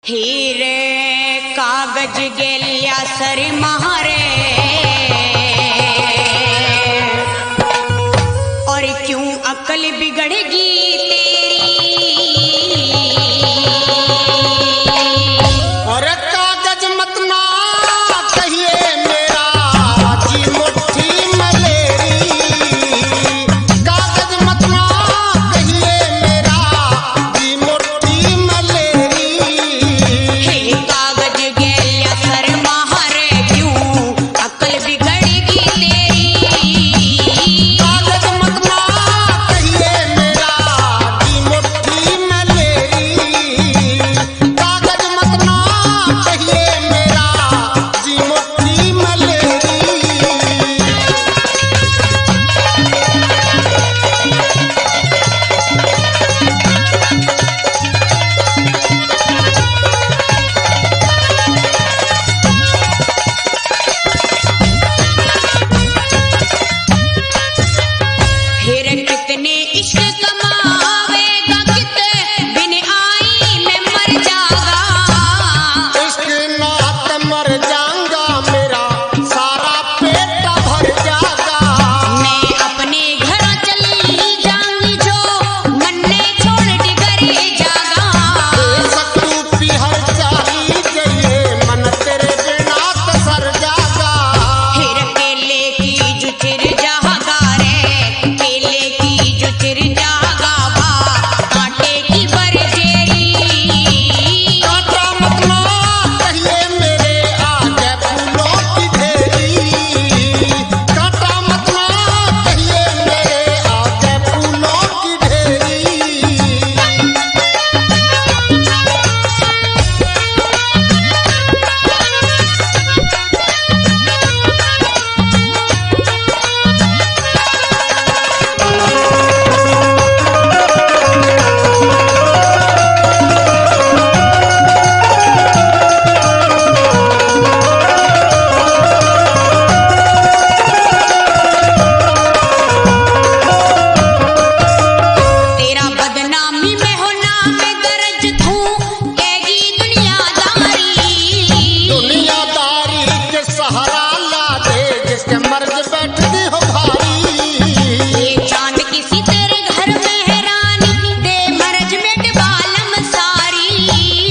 हीरे कागज गेल्या सर महारे और क्यों अकल बिगड़ेगी तेरी। और कागज मत ना कहिए मेरा जी मुट्ठी मलेरी, कागज मत ना कहिए मेरा जी मुट्ठी मलेरी। हे कागज गेल्या सर महारे क्यों अकल बिगड़ेगी तेरी। कागज मत ना कहिए मेरा जी मुट्ठी मलेरी, कागज मत ना कहिए मेरा जी मुट्ठी मलेरी। फिर कितने इश्क कमावेगा कितने बिन आई मैं मर जागा। इश्क नात मर जाऊंगा मेरा सारा पेट भर जागा। मैं अपने घर चली जाऊंगी जो मन्ने छोड़ डिगरे जागा। सत्तू पिहर चाली गई मन तेरे बिना सर जागा। फिर केले की जुचिर जागा रे केले की जुचिर जागा बा कांटे की बरजेरी। कांटा मत ना कहिए मेरे आगे फूलों की ढेरी, कांटा मत ना कहिए मेरे आगे फूलों की ढेरी। तेरा बदनामी में हो नाम दर्ज तू कहेगी दुनियादारी। दुनियादारी के सहारा ला दे जिसके मर्ज बैठती हो भारी। ये चांद किसी तेरे घर में है रानी दे मर्ज में बालम सारी।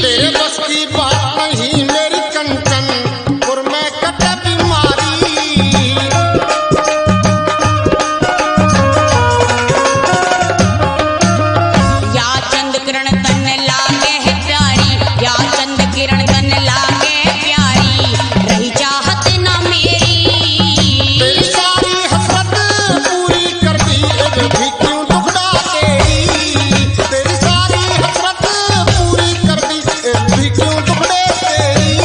तेरे बस की बात नहीं मेरी कंचन पुर में कटे बीमारी। या चंद किरण तन लागे है प्यारी या चंद किरण तन लागे प्यारी रही चाहत ना मेरी। तेरी सारी हसरत पूरी कर दी अब भी क्यों दुखड़ा तेरी। तेरी सारी हसरत पूरी कर दी अब भी क्यों दुखड़े तेरी।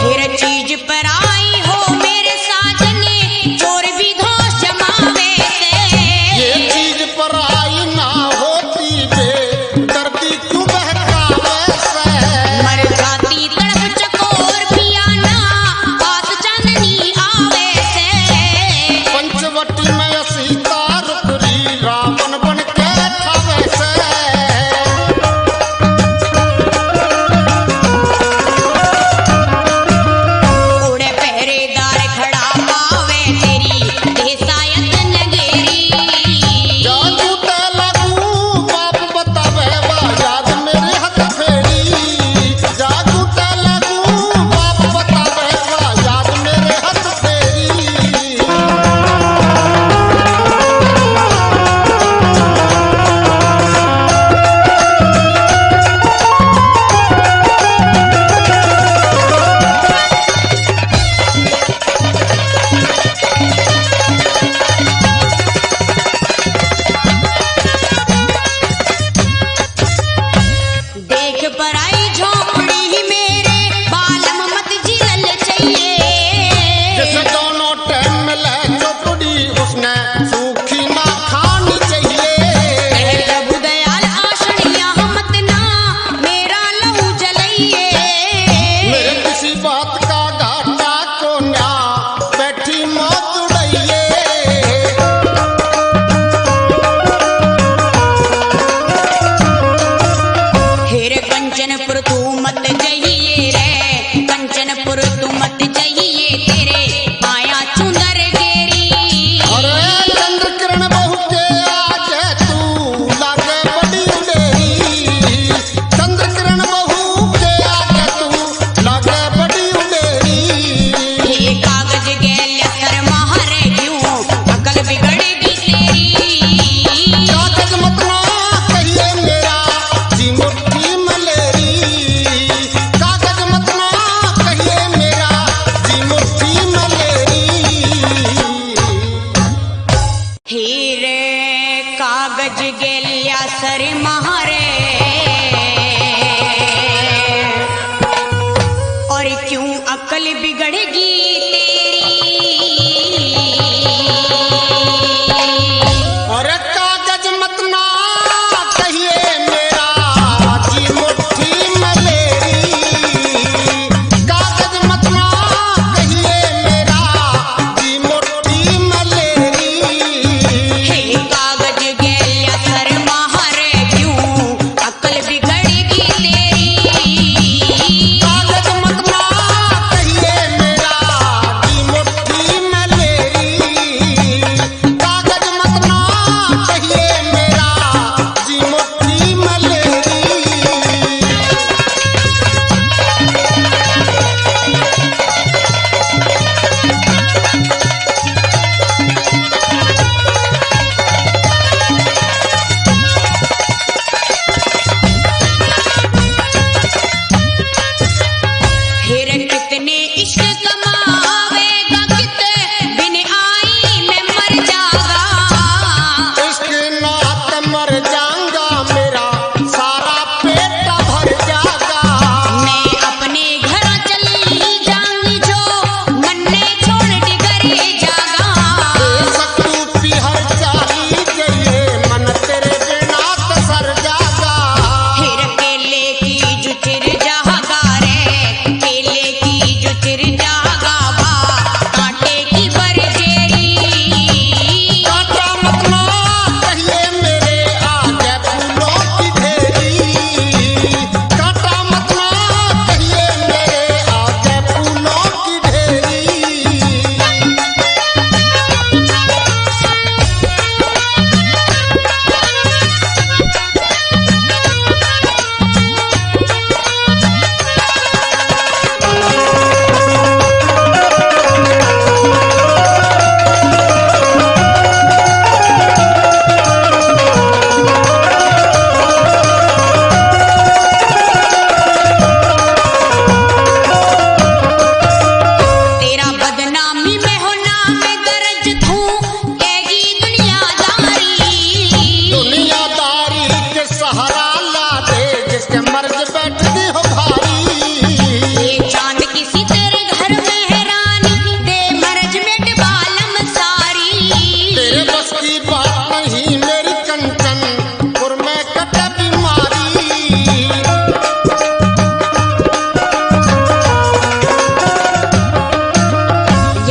फिर चीज पर आई हो मेरे साजने चोर भी घोष जमावे ये से। चीज पर आई ना होती बे दर्दी क्यों बहकावे से। मर जाती तड़प चकोर पिया ना पास चांदनी आवे से। पंचवटी में सीता रुकरी रावण बन के खावे से। उड़े पहरेदार खड़ा पावे तेरी देसायत नगेरी। जादू ते लगू बाप बतावे वा याद मेरे हाथ फेरी। जादू ते लगू बाप बतावे वा याद मेरे हाथ फेरी। देख पर आई झोपड़ी ही मेरे बालम मत जिलल चाहिए। जैसे दोनों टाइम मिले चौपड़ी उसने सूखी ना खानी चाहिए। प्रभु दयाल आशड़िया मत ना कंचनपुर तू मत जइए रे, कंचनपुर तू मत जइए तेरे माया चुंदर गेरी। अरे चंद्र किरण बहू के आगे तू लागे बड़ी उडेरी, चंद्र किरण बहू के आगे तू लागे बड़ी उडेरी। ये कागज गैल सर महारे क्यों अकल बिगड़ेगी तेरी। कागज मत ना कहिए मेरा जी मुट्ठी मलेरी, कागज मत ना कहिए मेरा जी मुट्ठी मलेरी। हीरे कागज गेलिया सर महारे, और क्यों अकल बिगड़ेगी अरे कागज मत ना कहिए मेरा जी मुट्ठी मलेरी, कागज मत ना कहिए मेरा जी मुट्ठी मलेरी। हे कागज गेलिया सर महारे क्यों अकल बिगड़ेगी तेरी। कागज मत ना कहिए मेरा जी मुट्ठी मलेरी, कागज मत ना कहिए मेरा जी मुट्ठी मलेरी। फिर कितने इश्क कमावेगा कितने बिन आई मैं मर जागा। इश्क नात मर जाऊंगा मेरा सारा पेट भर जागा। मैं अपने घर चली जाऊंगी जो मन्ने छोड़ डिगरे जागा। सत्तू पिहर चाली गई मन तेरे बिना सर जागा। फिर केले की जुचिर जागा रे, केले की जुचिर जागा बा कांटे की बरजेरी। कांटा मत ना कहिए मेरे आगे फूलों की ढेरी, कांटा मत ना कहिए मेरे आगे फूलों की ढेरी। तेरा बदनामी में हो नाम दर्ज थू कहेगी दुनियादारी। दुनियादारी के सहारा ला दे जिसके मर्ज बैठती हो भारी। ये चांद किसी तेरे घर में है रानी दे मरज में डबालम सारी। तेरे बस की बात नहीं मेरी कंचनपुर में कट बीमारी।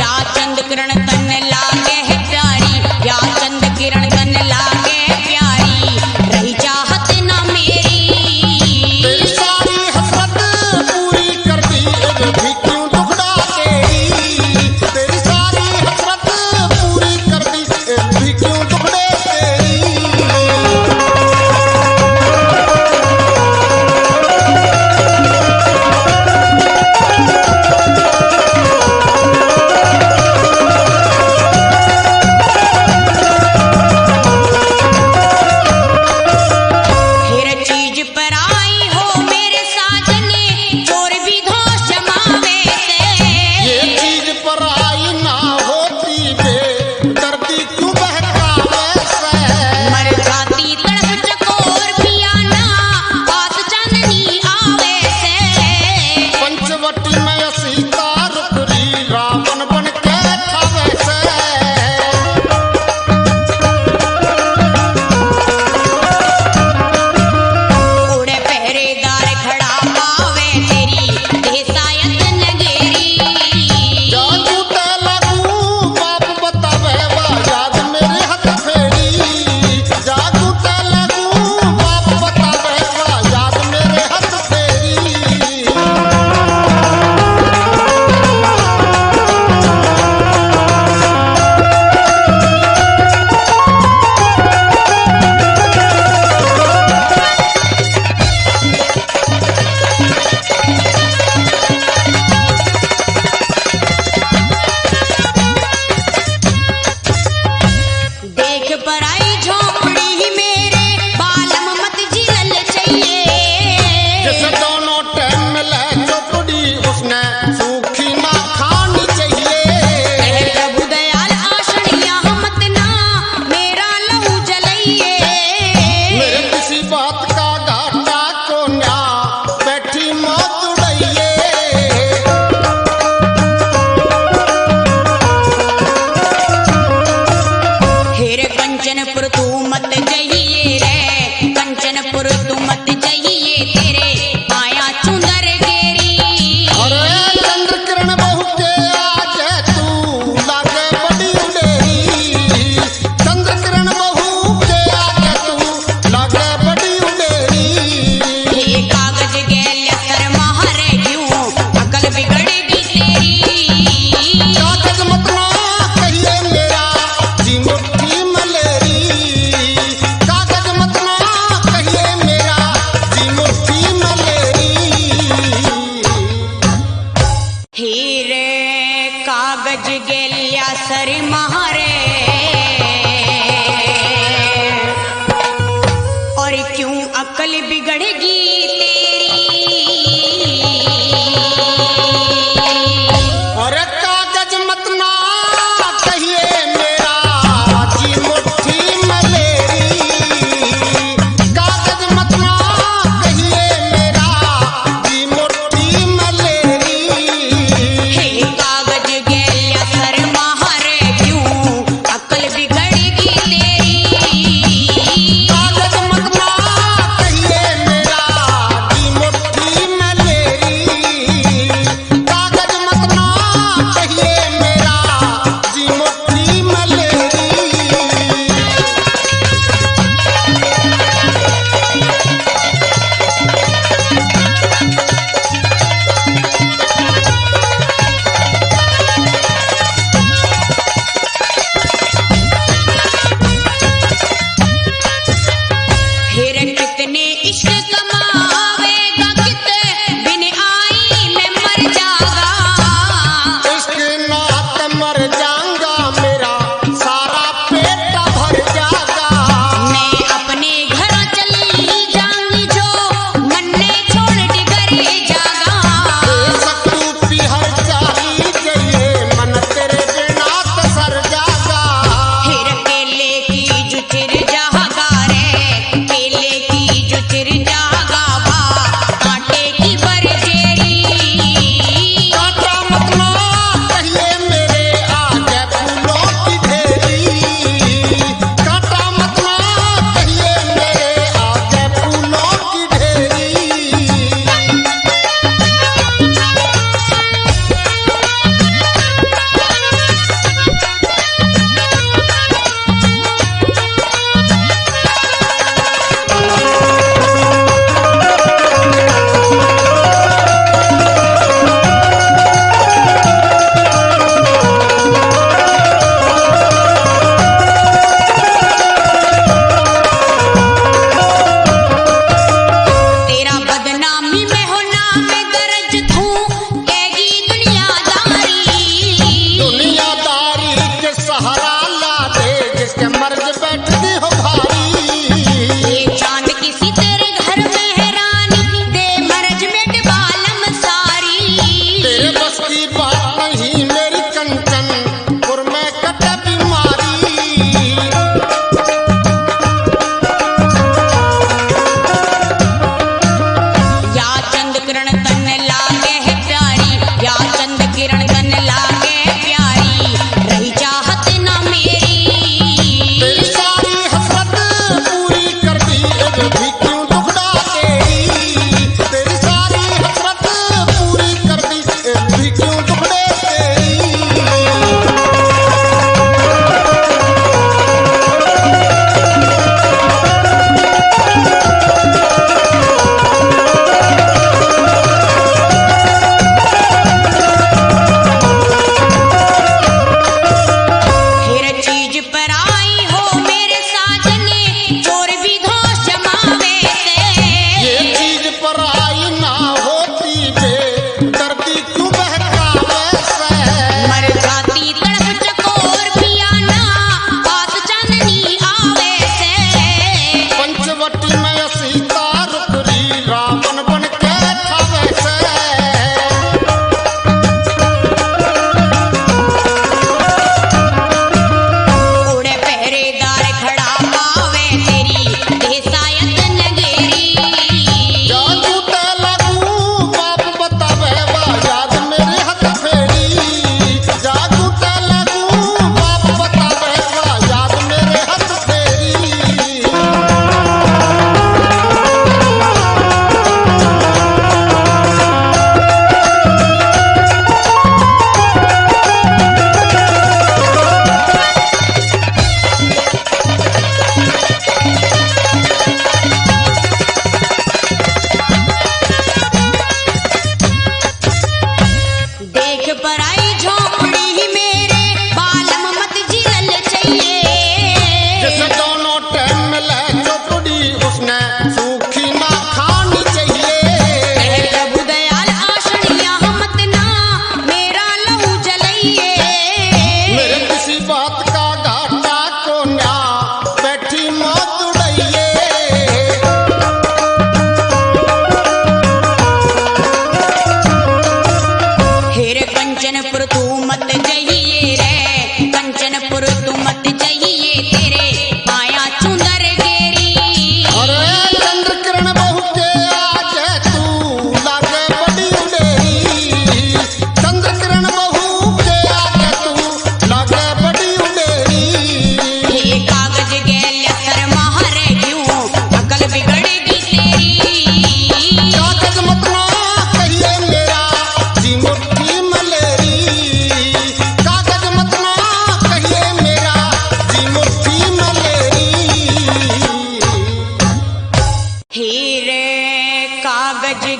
या चंद किरण तन लागे है प्यारी, या चंद किरण तन लागे है प्यारी, रही चाहत ना मेरी। तेरी सारी सर महारे। और क्यों अक्ल बिगड़ेगी और कागज मत ना कहिए मेरा जी मुट्ठी मलेरी, कागज मत ना कहिए मेरा जी मुट्ठी मलेरी। हे कागज गेलिया सर महारे, क्यों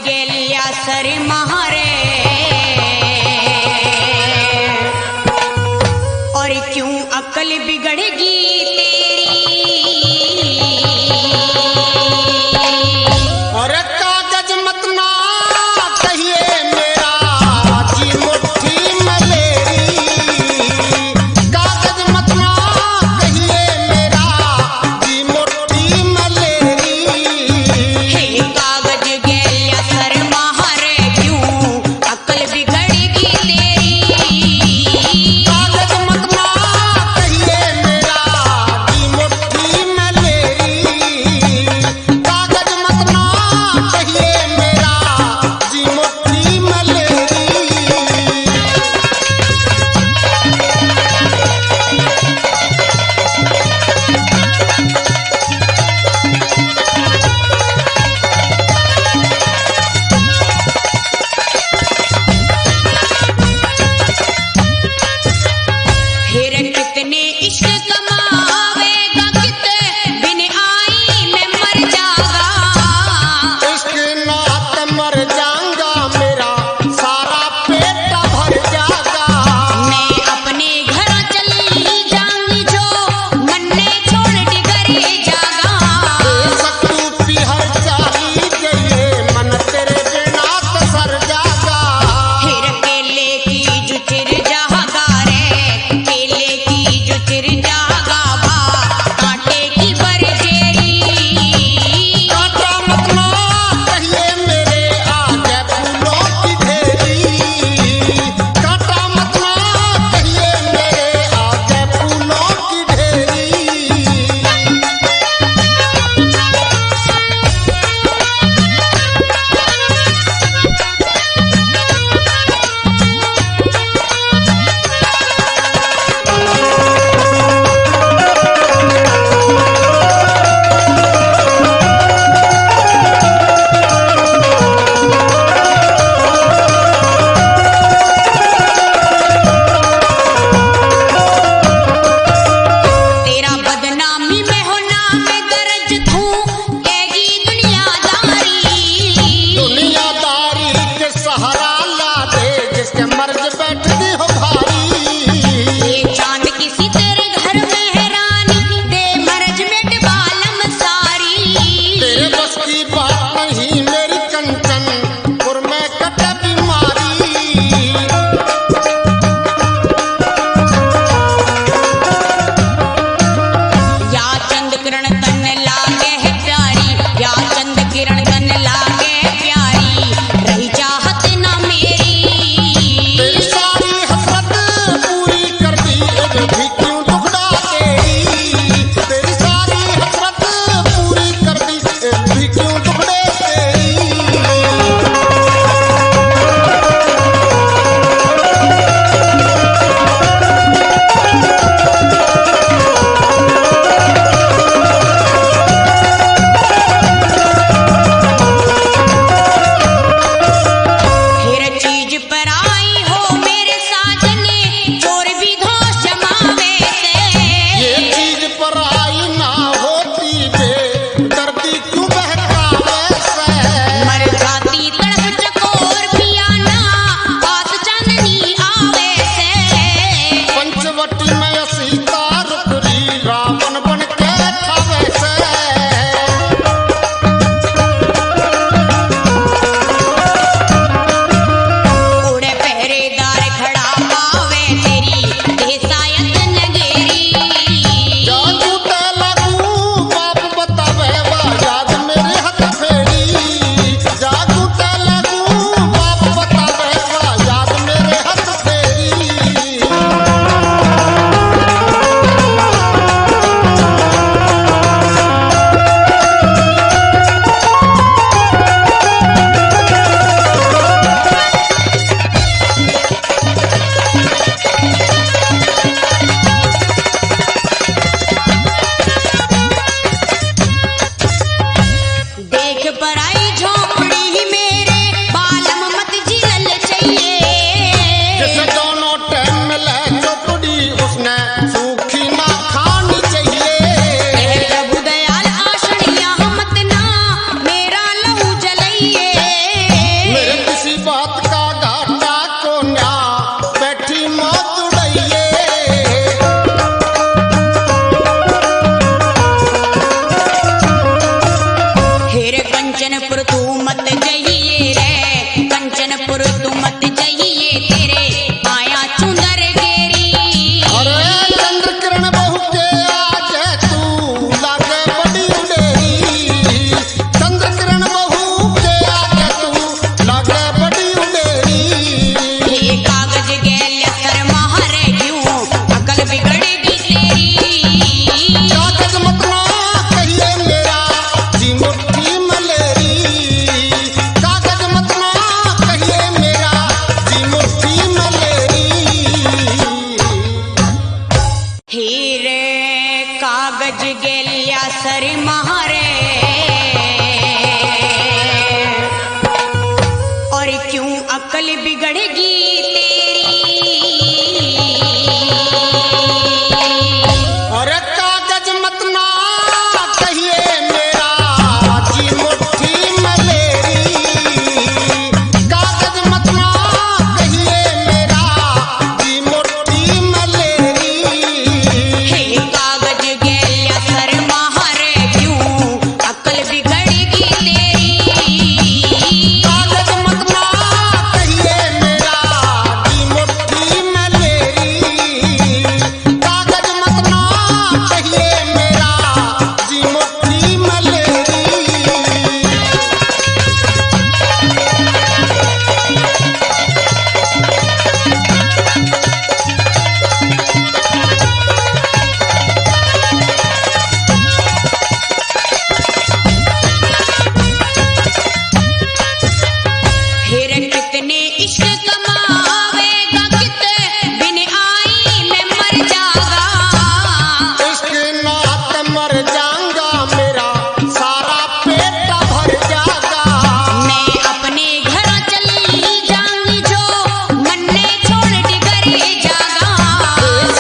गेल्या सर महारे और क्यों अकल बिगड़ेगी और कागज मत ना कहिए मेरा जी मुट्ठी मलेरी कागज मत ना कहिए मेरा जी मुट्ठी मलेरी हे कागज गेल्या सर महारे क्यों अकल बिगड़ेगी तेरी। अरे कागज मत ना कहिए मेरा जी मुट्ठी में लेरी, कागज मत ना कहिए मेरा जी मुट्ठी में लेरी। हे कागज गैल्या सर मारे क्यों अकल बिगड़ेगी तेरी। कागज मत ना कहिए मेरा जी मुट्ठी में लेरी, कागज मत ना कहिए मेरा जी मुट्ठी में लेरी। फिर कितने इश्क कमावेगा कितने बिन आई में मर जागा। इश्क नात मर जाऊंगा मेरा सारा पेट भर जागा। मैं अपने घर चली जाऊंगी जो मन ने छोड़ डिगरे जागा।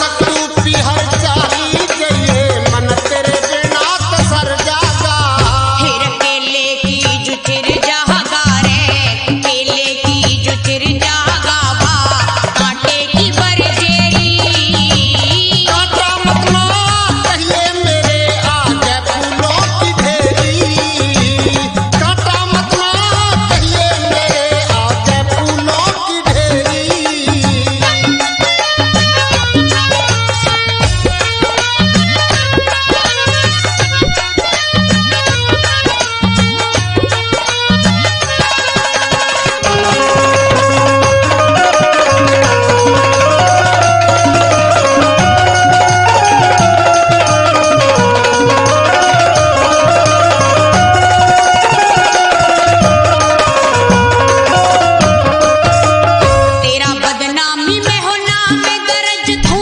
सकू पिहर चाली गई मन तेरे बिना तो सर जागा। फिर केले की जुचिर जागा रे केले की जुचिर जागा बा कांटे की बरजेरी। कांटा मत ना कहिए मेरे आगे फूलों की ढेरी, कांटा मत ना कहिए मेरे आगे फूलों की ढेरी। तेरा बदनामी में हो नाम दर्ज थू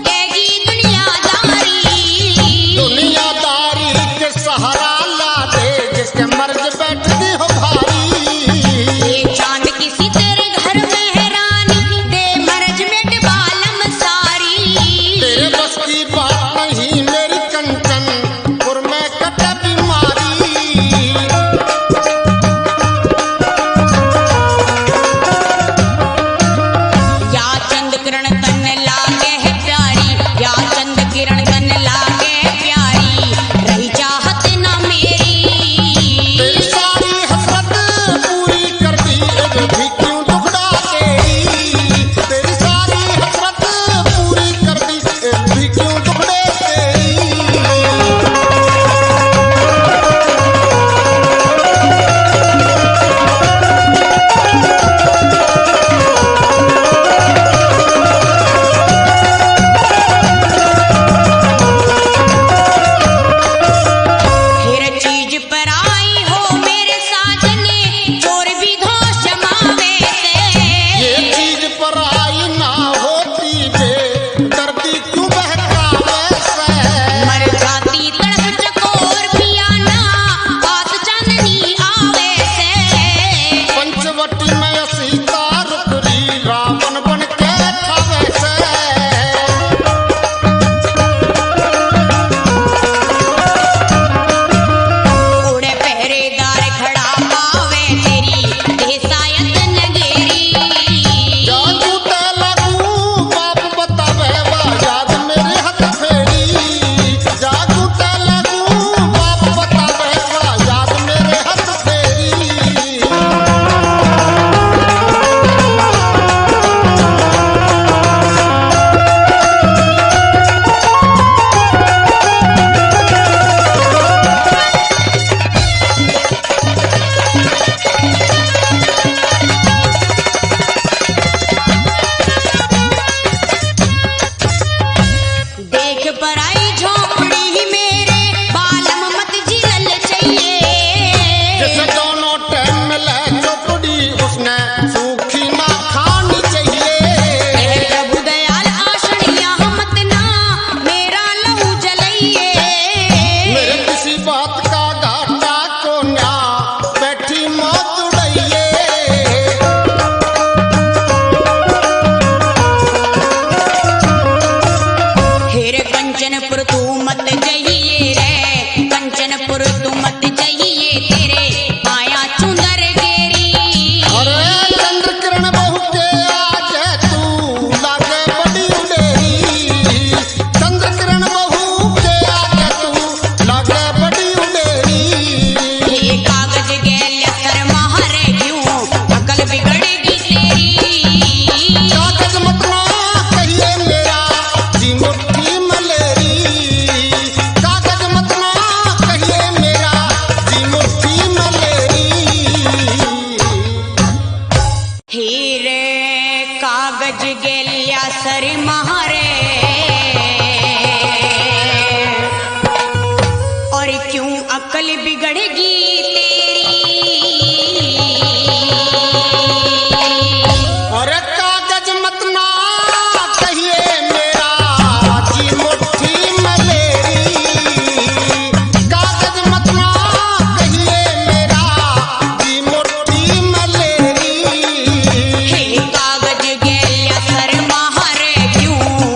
कहेगी दुनियादारी। दुनियादारी के सहारा ला दे जिसके मर्ज बैठती हो भारी। ये चांद किसी तेरे घर में है रानी दे मरज में डबालम सारी। तेरे बस की बात नहीं मेरी कंचन पुर में कटे बीमारी। या चंद किरण तन लागे है प्यारी या चंद किरण तन लागे है प्यारी रही चाहत ना मेरी। तेरी सारी हसरत पूरी कर दी अब भी क्यों दुखड़ा तेरी। तेरी सारी हसरत पूरी कर दी अब भी क्यों दुखड़े तेरी। फिर चीज पर आई हो मेरे साजने चोर भी घोष जमावे ये से। चीज पर आई ना होती बे दर्दी क्यों बहकावे से। मर जाती तड़प चकोर पिया ना बात चांदनी आवे से। पंचवटी में सीता रुकरी रावण बन के खावे से। उड़े पहरेदार खड़ा पावे तेरी देसायत नगेरी। जा टूटे लगू बाप बतावे बा याद मेरे हाथ फेरी। जा टूटे लगू बाप बतावे बा याद मेरे हाथ फेरी। कागज गेल्या सर महारे और क्यों अकल बिगड़ेगी और कागज मत ना कहिए मेरा जी मुट्ठी में लेरी कागज मत ना कहिए मेरा जी मुट्ठी में लेरी हे कागज गेल्या सर महारे क्यों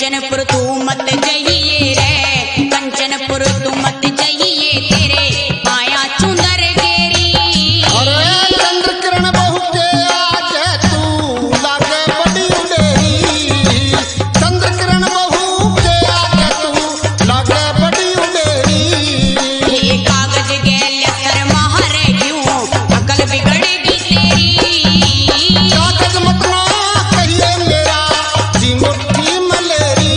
कंचनपुर तू मत जाइए रे, कंचनपुर तू मत जाइए, तेरे पाया चुंदर गेरी। अरे चंद्र किरण बहू के आगे तू लागे बड़ी उडेरी, चंद्र किरण बहू के आगे तू लागे बड़ी उडेरी। ये कागज गेल कर मारे क्यों, अकल बिगड़ेगी तेरी। कागज मत ना कहिए मेरा जी मुट्ठी मलेरी।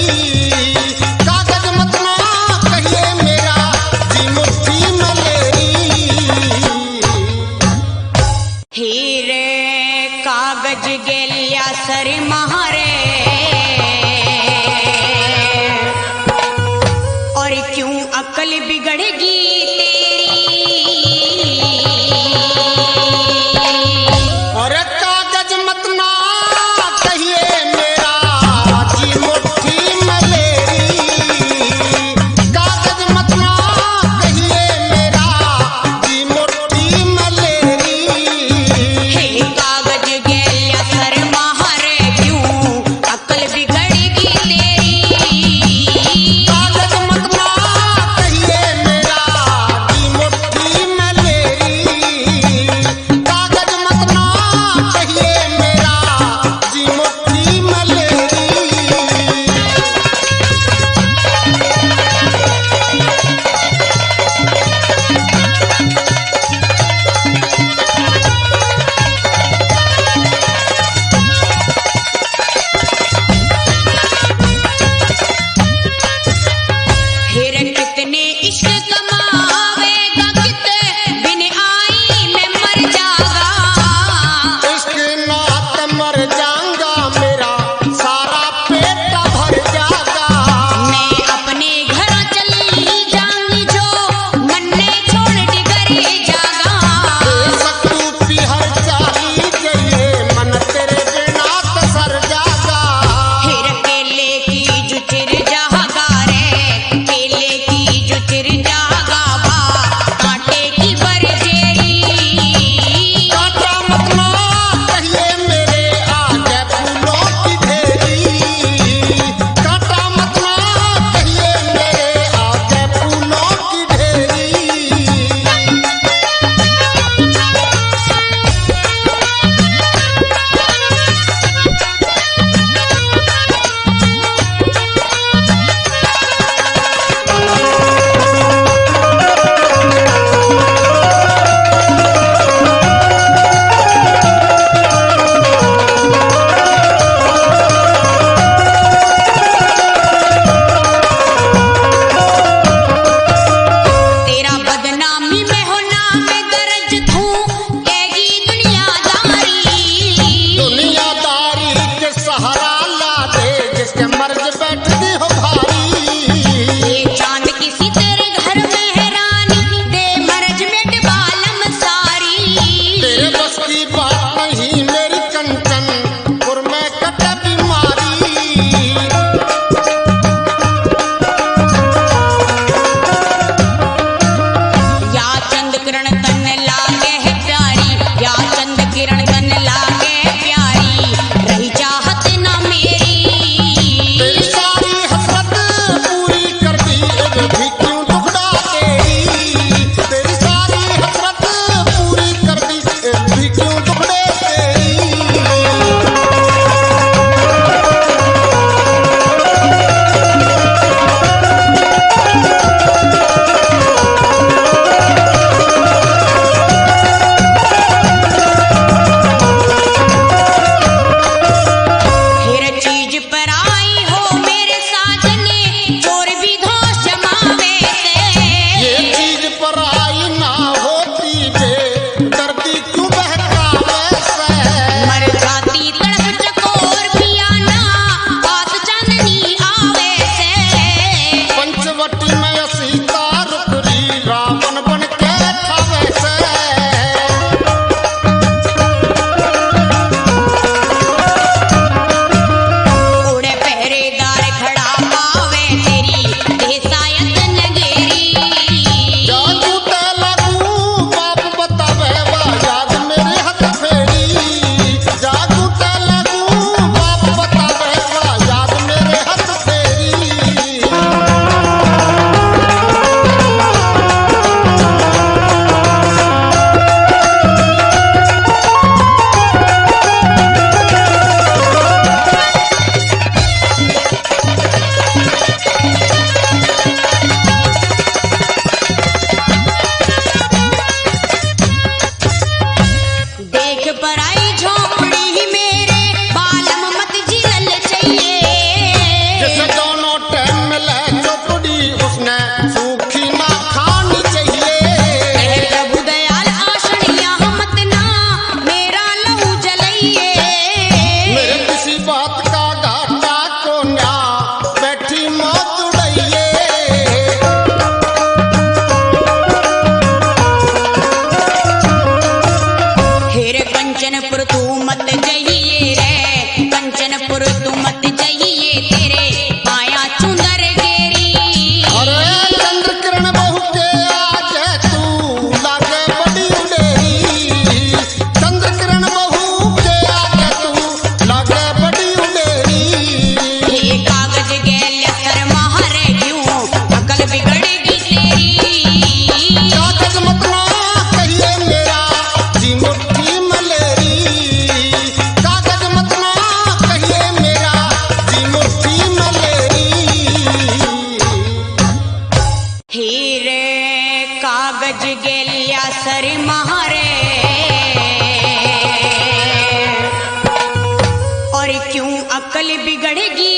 बढ़गी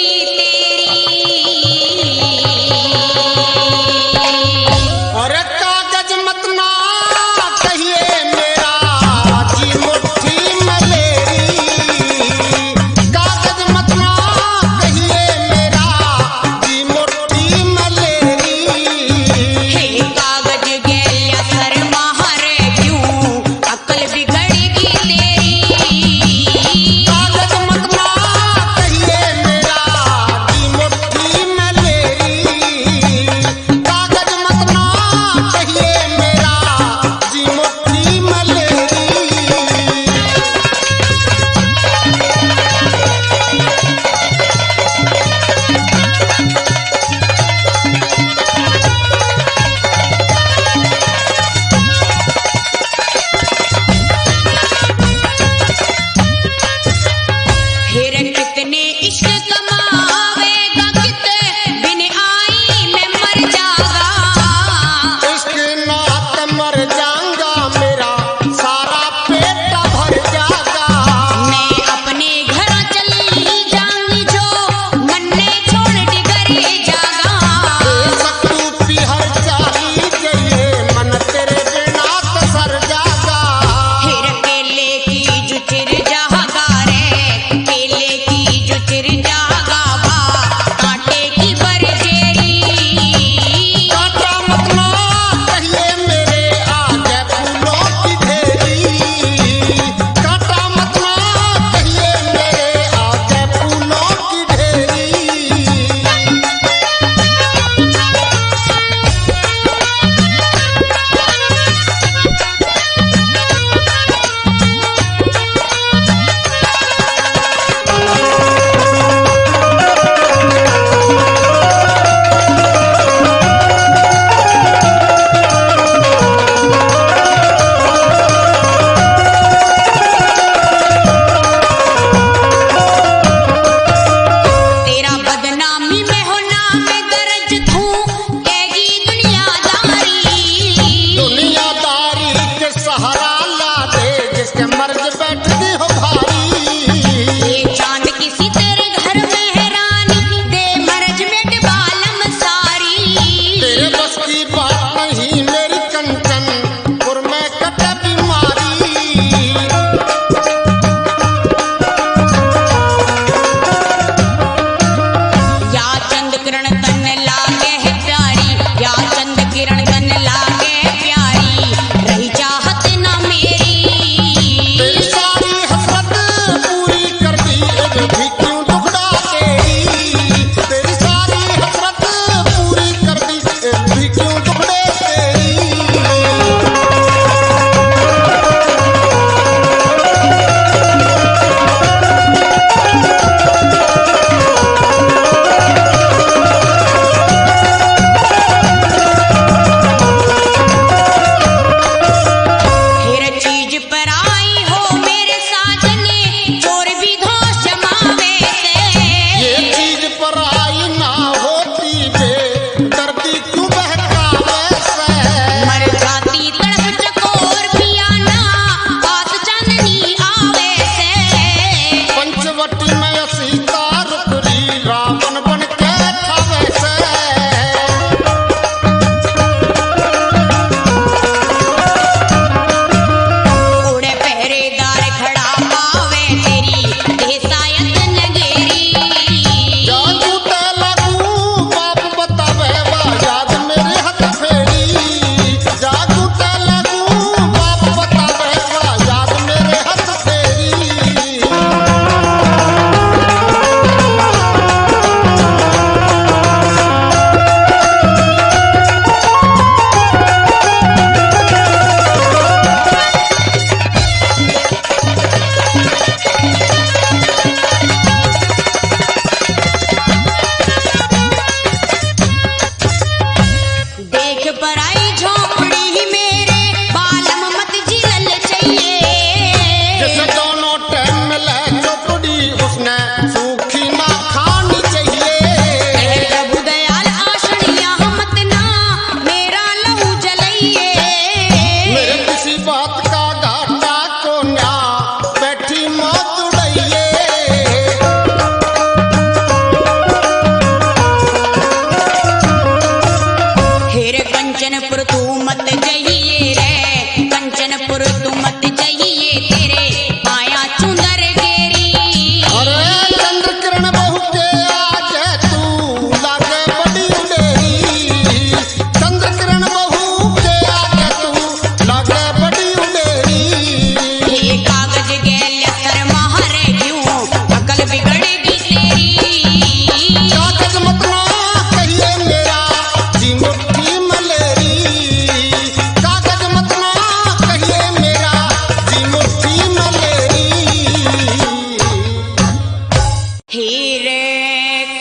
और कागज मत ना कहिए मेरा जी मुट्ठी में लेरी, कागज मत ना कहिए मेरा जी मुट्ठी में लेरी। हे कागज गैल्या सर मारे क्यों अकल बिगड़गी तेरी। कागज मत ना कहिए मेरा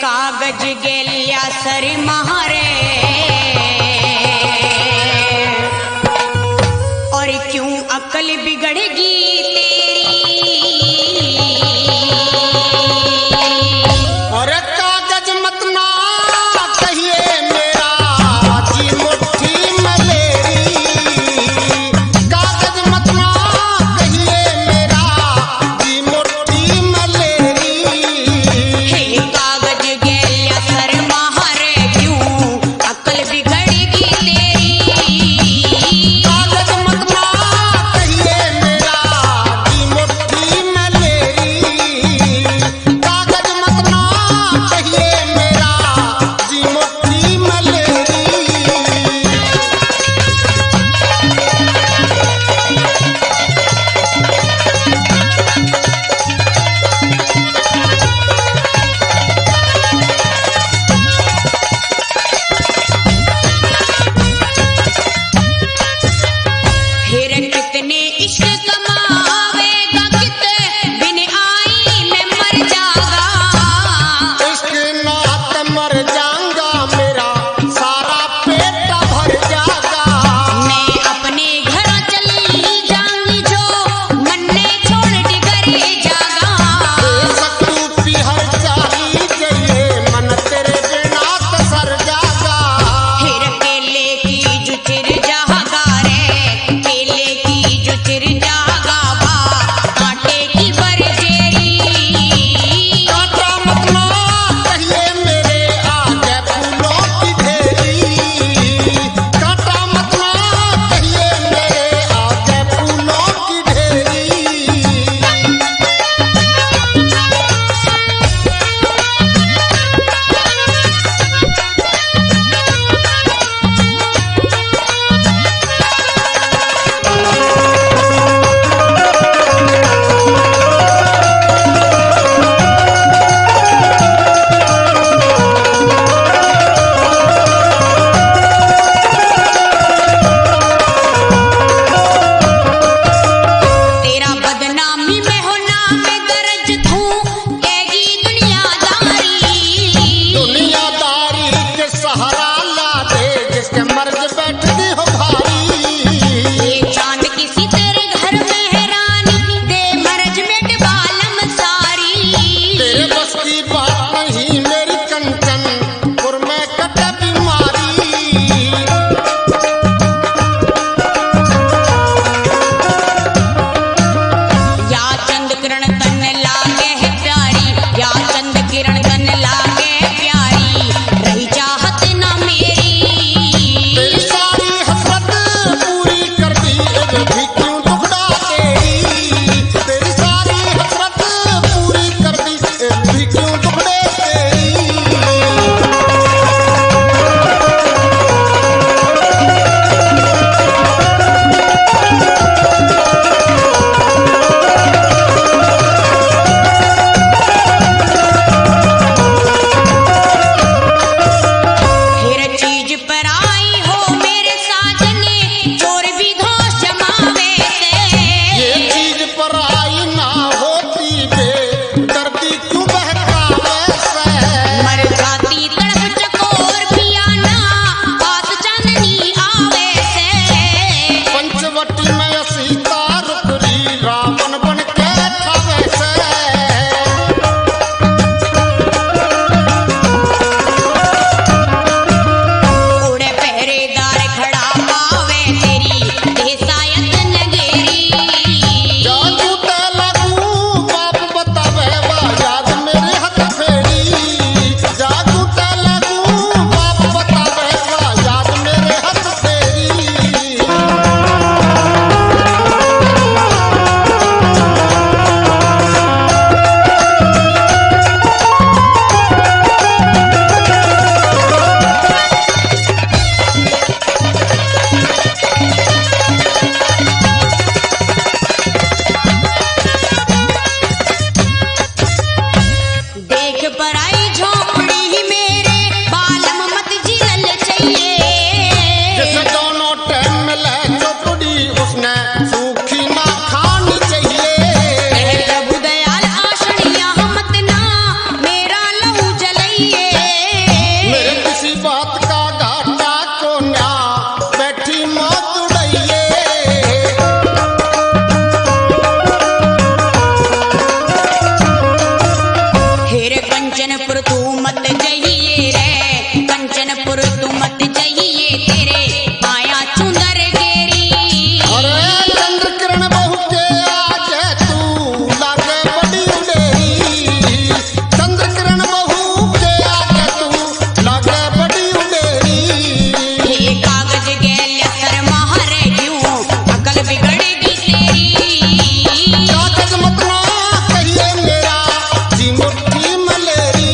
कागज गेल्या सर महारे और क्यों अकल बिगड़ेगी और कागज मत ना कहिए मेरा जी मुट्ठी में लेरी कागज मत ना कहिए मेरा जी मुट्ठी में लेरी हे कागज गेल्या सर महारे क्यों अकल मत जाइए रे, कंचनपुर तू मत जाइए, तेरे पाया चुंदर गेरी। अरे चंद्र किरण बहू के आगे तू लागे बड़ी उडेरी, चंद्र किरण बहू के आगे तू लागे बड़ी उडेरी। ये कागज गैल सर मारे क्यों, अकल बिगड़ेगी तेरी। कागज मत ना कहिए मेरा जी मुट्ठी मलेरी,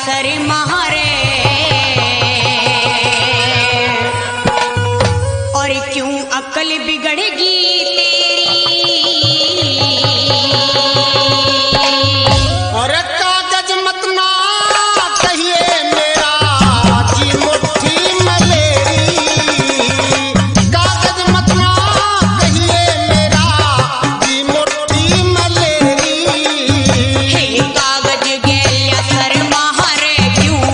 सर महारे। और क्यों अकल बिगड़ेगी और कागज मत ना कहिए मेरा जी मुट्ठी मलेरी, कागज मत ना कहिए मेरा जी मुट्ठी मलेरी। हे कागज गेलिया सर महारे, क्यों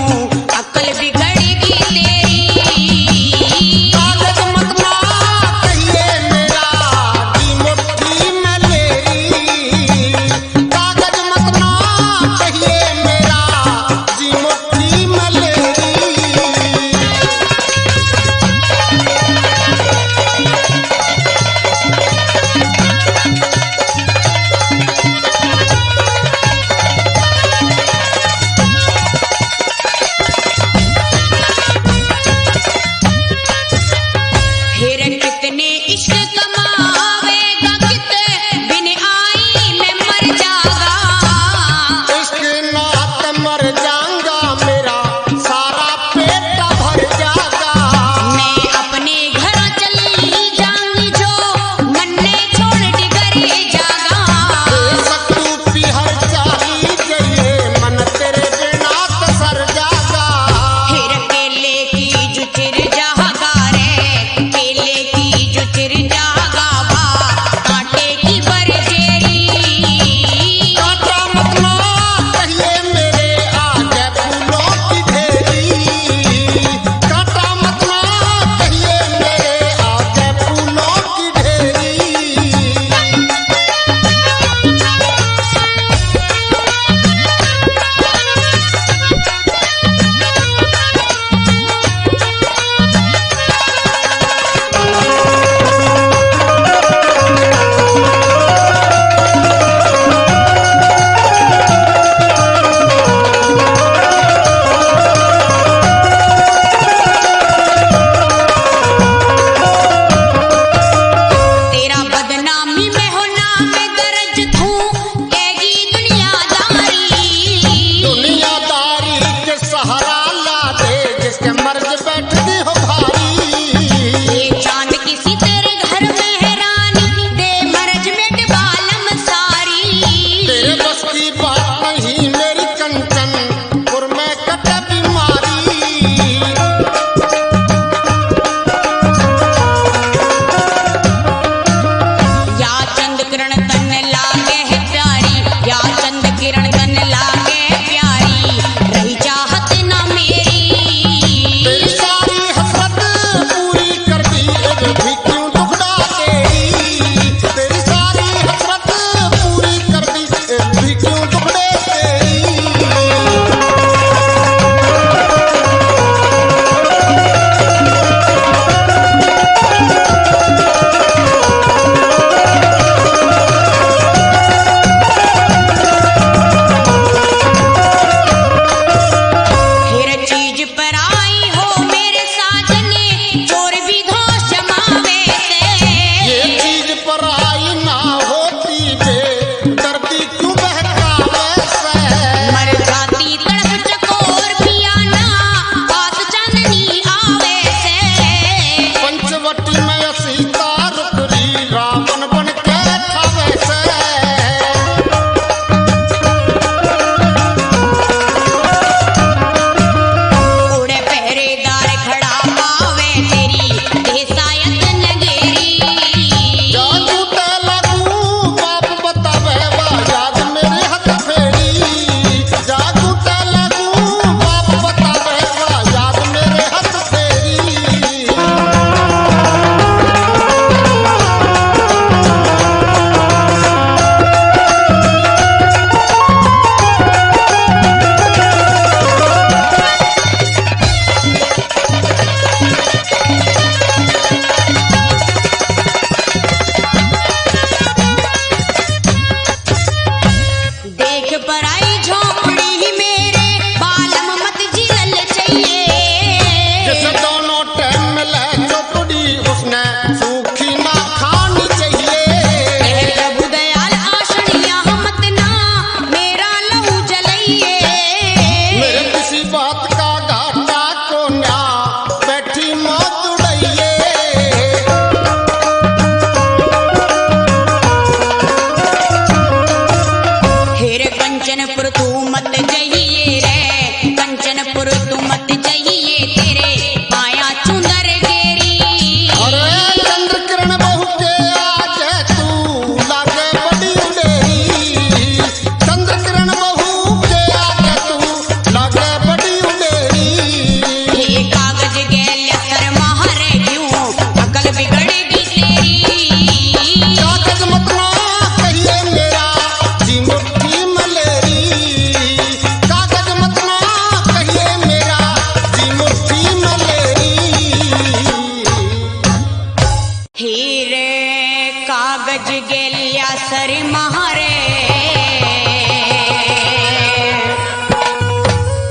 रे।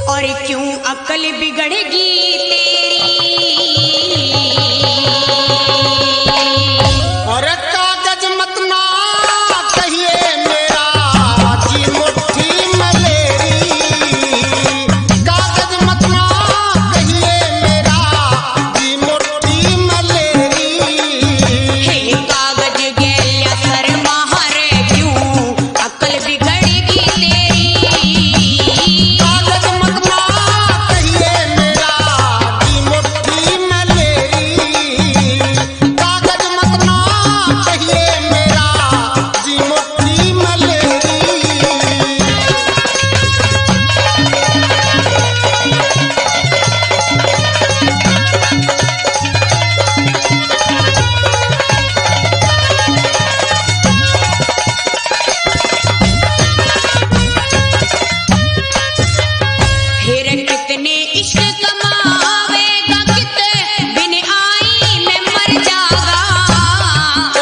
और क्यों अकल बिगड़ेगी और कागज मत ना कहिए मेरा जी मुट्ठी मलेरी, कागज मत ना कहिए मेरा जी मुट्ठी मलेरी। हे कागज गैल्या सर महारे क्यों अकल बिगड़ेगी तेरी। कागज मत ना कहिए मेरा जी मुट्ठी मलेरी, कागज मत ना कहिए मेरा जी मुट्ठी मलेरी। फिर कितने इश्क कमावेगा कितने बिन आई में मर जागा।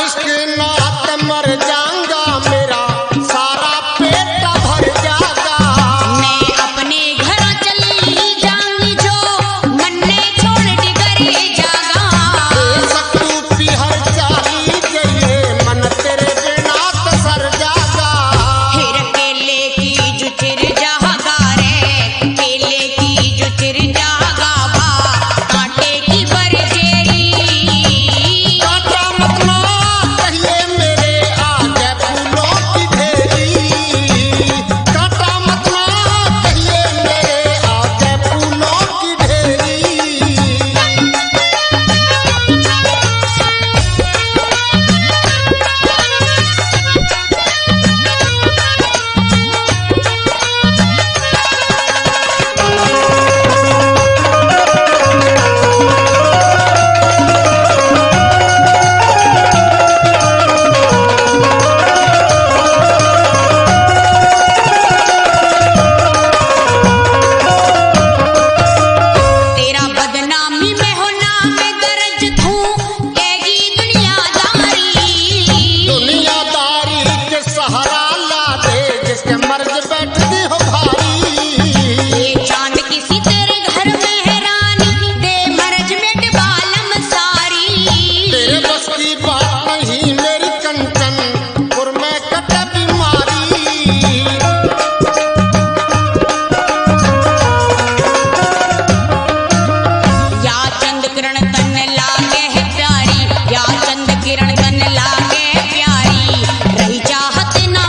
इश्क नात मर जाऊंगा मेरा सारा पेट भर जागा। मैं अपने घर चली जाऊंगी जो मन्ने छोड़ डिगरे जागा। सकू पिहर चाली गई मन तेरे बिना तो सर जागा। फिर केले की जुचिर जागा रे, केले की जुचिर जागा बा कांटे की बरजेरी। कांटा मत ना कहिए मेरे आगे फूलों की ढेरी, कांटा मत ना कहिए मेरे आगे फूलों की ढेरी। तेरा बदनामी में हो नाम दर्ज तू कहेगी दुनियादारी। दुनियादारी के सहारा ला दे जिसके मर्ज बैठती हो भारी। ये चांद किसी तेरे घर में है रानी, दे मरज में बालम सारी। तेरे बस की बात नहीं मेरी कंचन पुर में कटे बीमारी। या चंद किरण तन लागे है प्यारी, या चंद किरण तन लागे है प्यारी। रही चाहत ना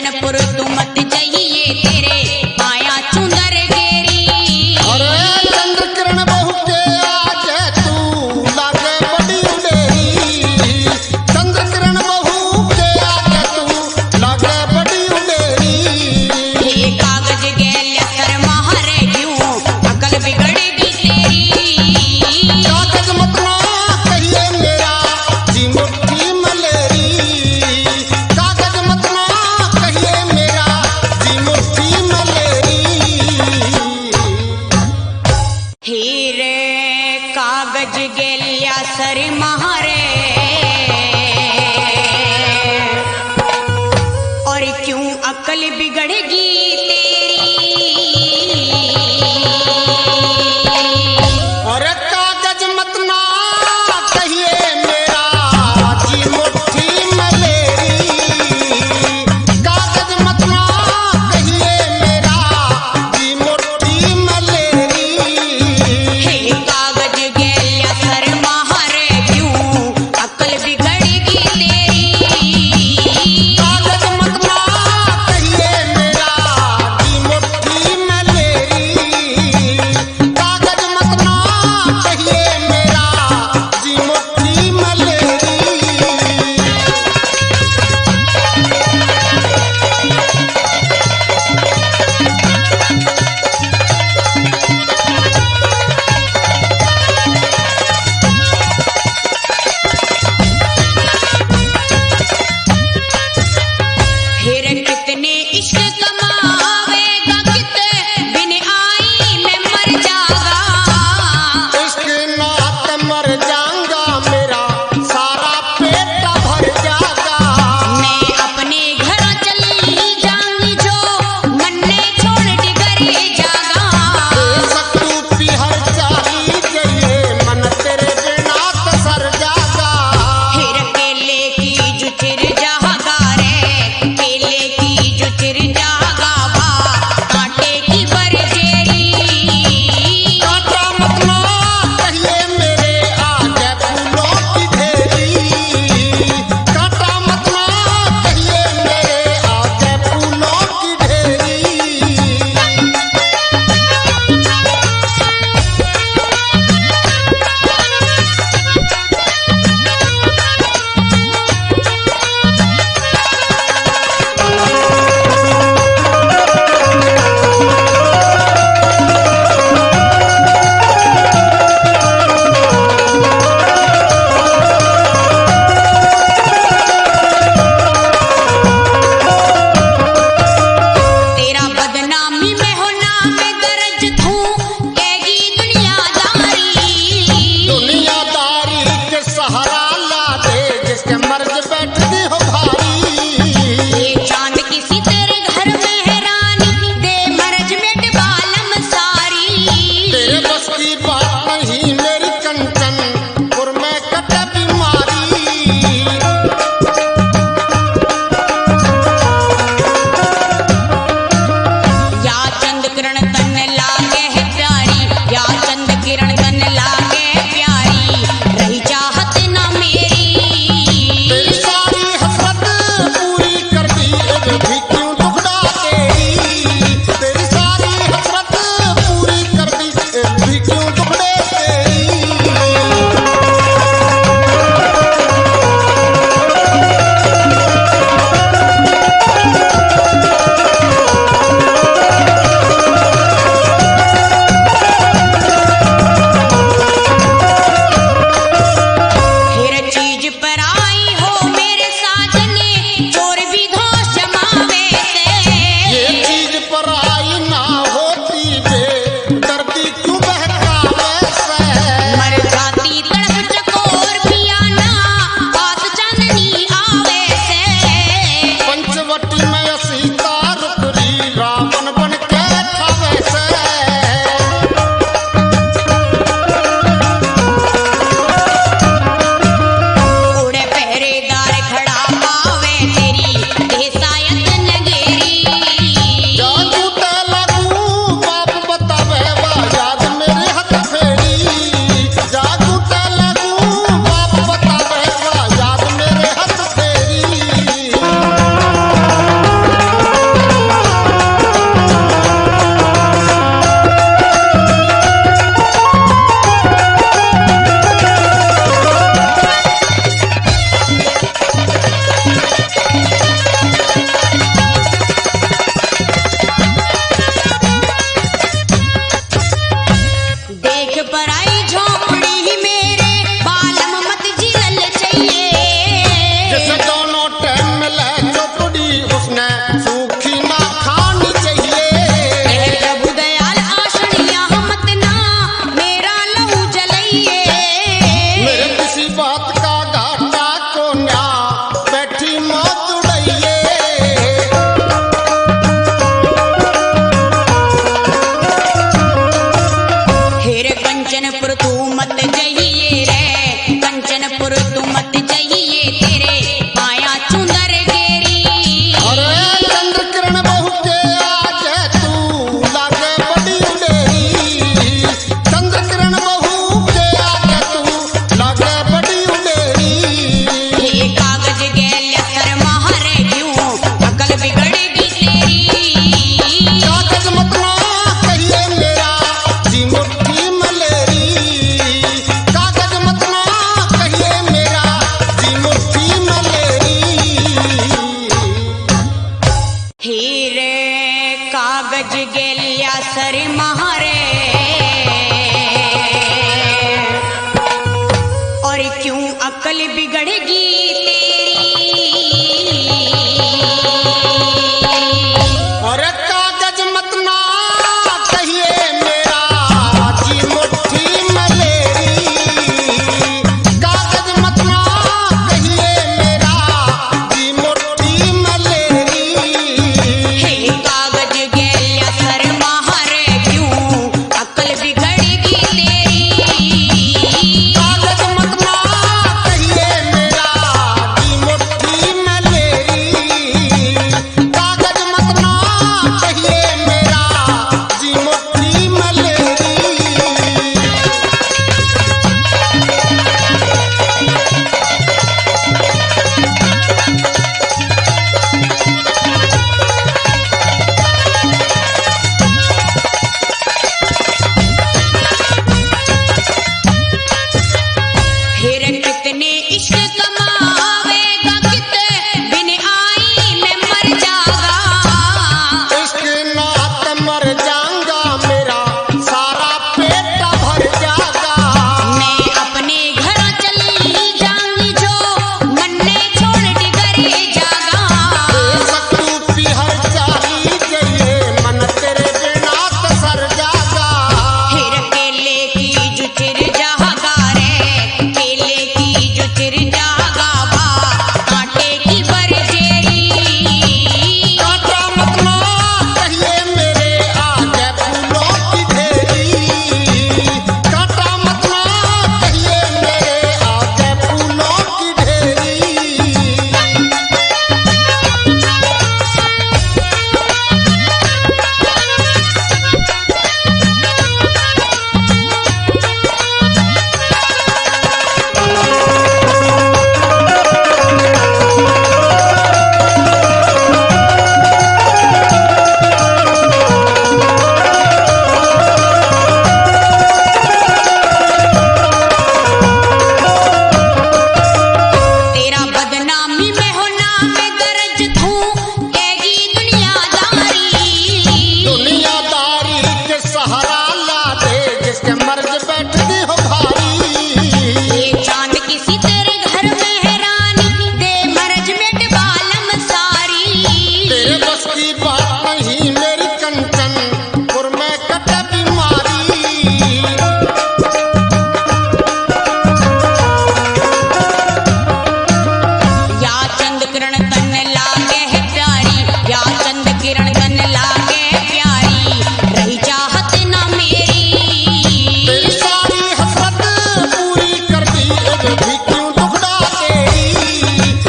सज्जनपुर तू मत जाइए तेरे माया चुंदर गेरी। अरे चंद्र किरण बहू के आगे तू लागे बड़ी उडेरी, चंद्र किरण बहू के आगे तू लागे बड़ी उडेरी। ये कागज गैल सर महारे क्यों अकल बिगड़ेगी तेरी। कागज मत ना कहिए मेरा जी मुट्ठी मलेरी, कागज मत ना कहिए मेरा जी मुट्ठी मलेरी। हीरे कागज गेलिया सर महारे और क्यों अकल बिगड़ेगी अरे कागज मत ना कहिए मेरा जी मुट्ठी मलेरी, कागज मत ना कहिए मेरा जी मुट्ठी मलेरी। हे कागज गेलिया सर महारे क्यों अकल बिगड़ेगी तेरी। कागज मत ना कहिए मेरा कागज गेलिया सर महारे, और क्यों अकल बिगड़ेगी तेरी। और कागज मत ना कहिए मेरा जी मुट्ठी में लेरी, कागज मत ना कहिए मेरा जी मुट्ठी में लेरी। हे कागज गेलिया सर महारे, क्यों अकल बिगड़ेगी तेरी। कागज मत ना कहिए मेरा जी मुट्ठी में लेरी, कागज मत ना कहिए मेरा जी मुट्ठी में लेरी। फिर कितने इश्क कमावेगा, कितने बिन आई में मर जागा। इश्क नात मर जाऊंगा, मेरा सारा पेट भर जागा। मैं अपने घर चली जाऊंगी, जो मन ने छोड़ डिगरे जागा। सत्तू पिहर चाली गए, मन तेरे बिना तो सर जागा। फिर केले की जुचिर जागा रे, केले की जुचिर जागा बा, कांटे की बरजेरी। कांटा मत ना कहिए मेरे आगे फूलों की ढेरी, कांटा मत ना कहिए मेरे आगे फूलों की ढेरी। तेरा बदनामी में होना मैं दर्ज थू, कहेगी दुनियादारी। दुनियादारी के सहारा ला दे, जिसके मर्ज बैठती हो भारी। ये चांद किसी तेरे घर में है रानी, दे मरज में बालम सारी। तेरे बस की बात नहीं मेरी कंचन, पुर में कट बीमारी। या चंद किरण तन लागे है प्यारी, या चंद किरण तन लागे प्यारी, रही चाहत ना मेरी। तेरी सारी हसरत पूरी कर दी, एक भी क्यों टुकड़ा तेरी।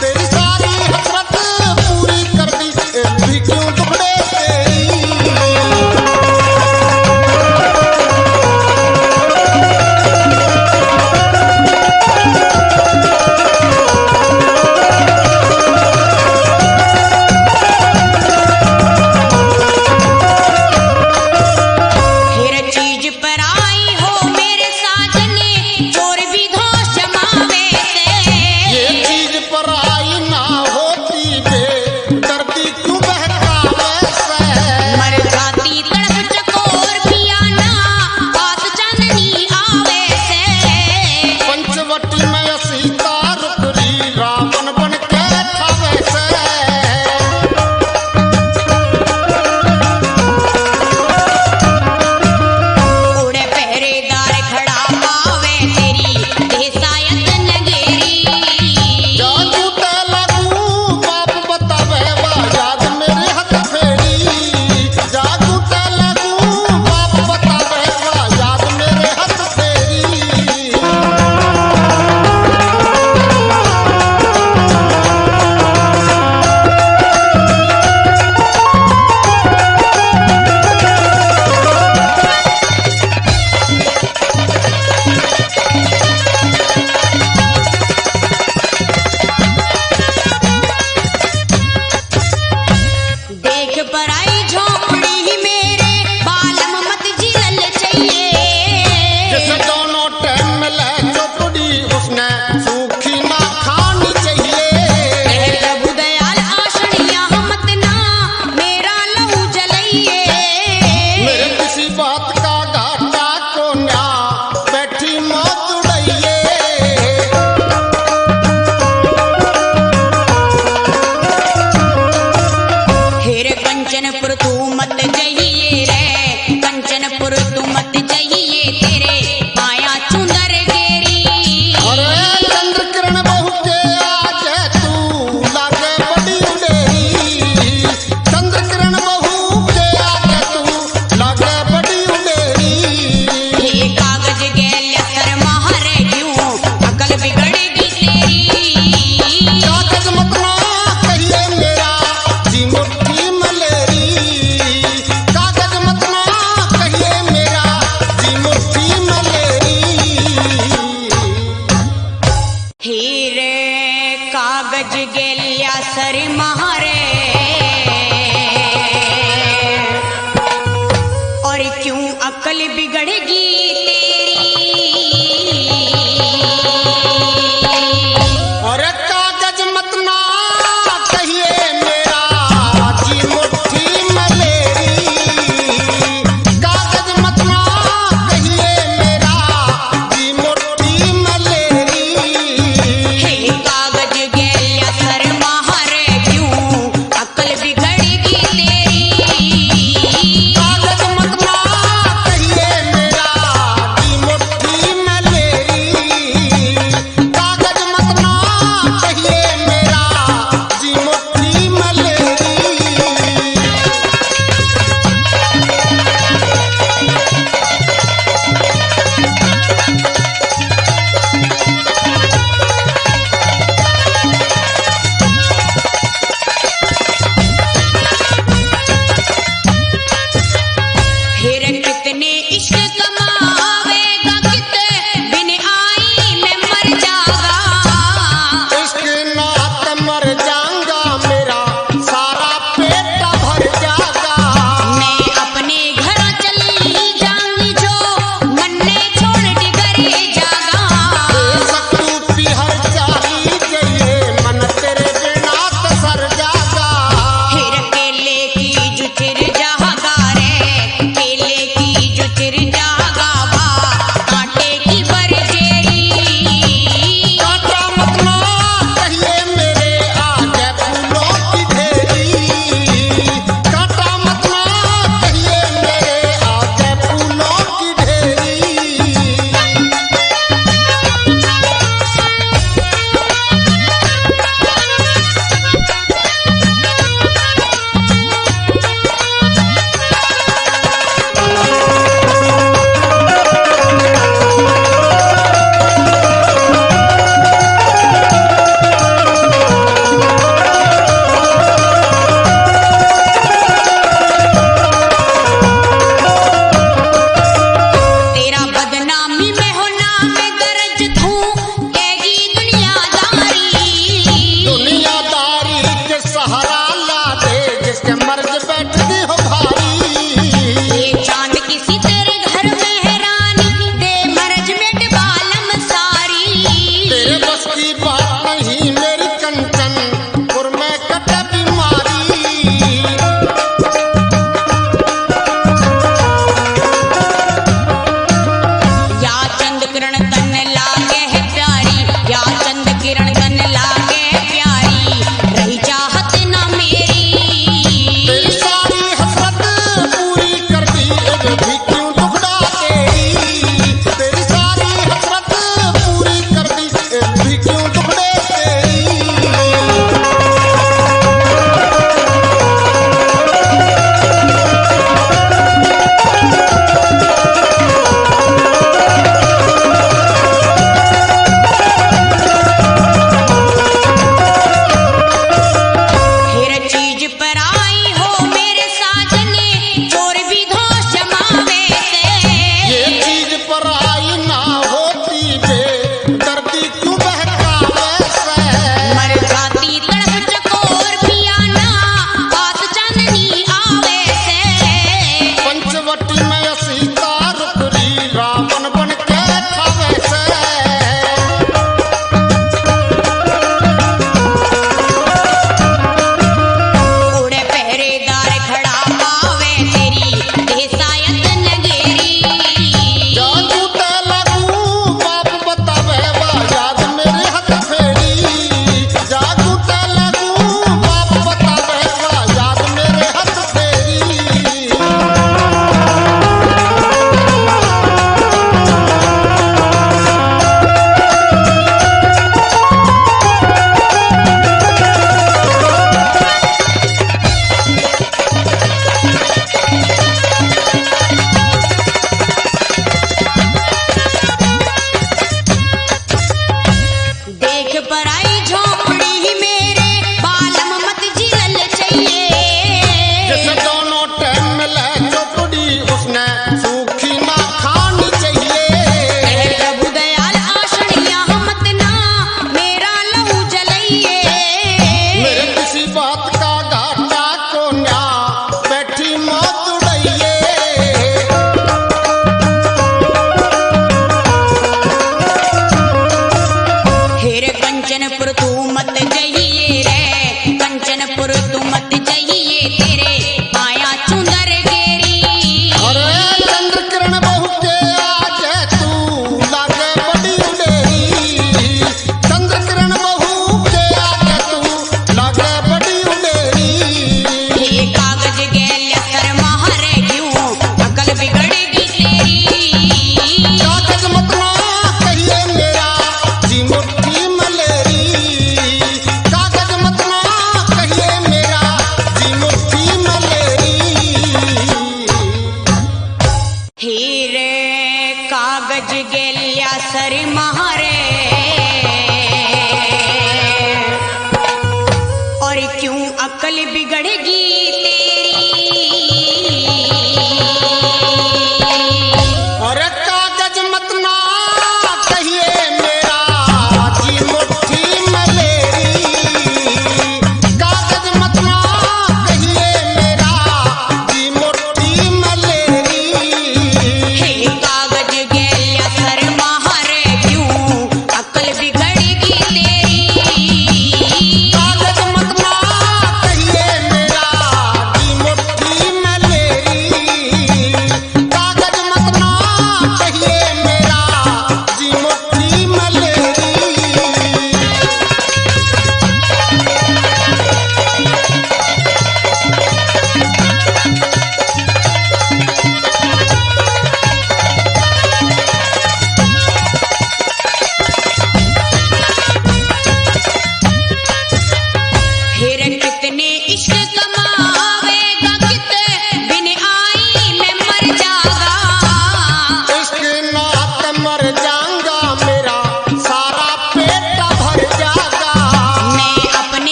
तेरी सारी हसरत पूरी कर दी, एक भी क्यों टुकड़े तेरी। फिर चीज पर आई हो मेरे साजने, चोर भी धोष जमावे ये से। चीज पर आई ना होती बे दर्दी क्यों बहकावे से। मर जाती तड़प चकोर पियाना, बात चांदनी आवे से। पंचवटी में सीता रुकरी, रावण बन के ठावे से। उड़े पहरेदार खड़ा पावे तेरी, देसायत नगेरी। जा झूठे लगू बाप बतावे बा, याद मेरे हाथ फेरी। जा झूठे लगू बाप बतावे बा, याद मेरे हाथ फेरी। देख पर आई झोपड़ी मेरे, बालम मत जिलल चाहिए। जिसे दोनों टाइम मिले चौपड़ी, उसने सूखी ना खानी चाहिए। प्रभु दयाल आशड़िया मत ना मेरा लहू जलइए। कंचनपुर तू मत जाइए रे, कंचनपुर तू मत जाइए, तेरे माया चुंदर गेरी। अरे चंद्र किरण बहू के आगे तू लागे बड़ी उडेरी, चंद्र किरण बहू के आगे तू लागे बड़ी उडेरी। ये कागज गेल सर मारे क्यों, अकल बिगड़ेगी तेरी। कागज मत ना कहिए मेरा जी मुट्ठी मलेरी,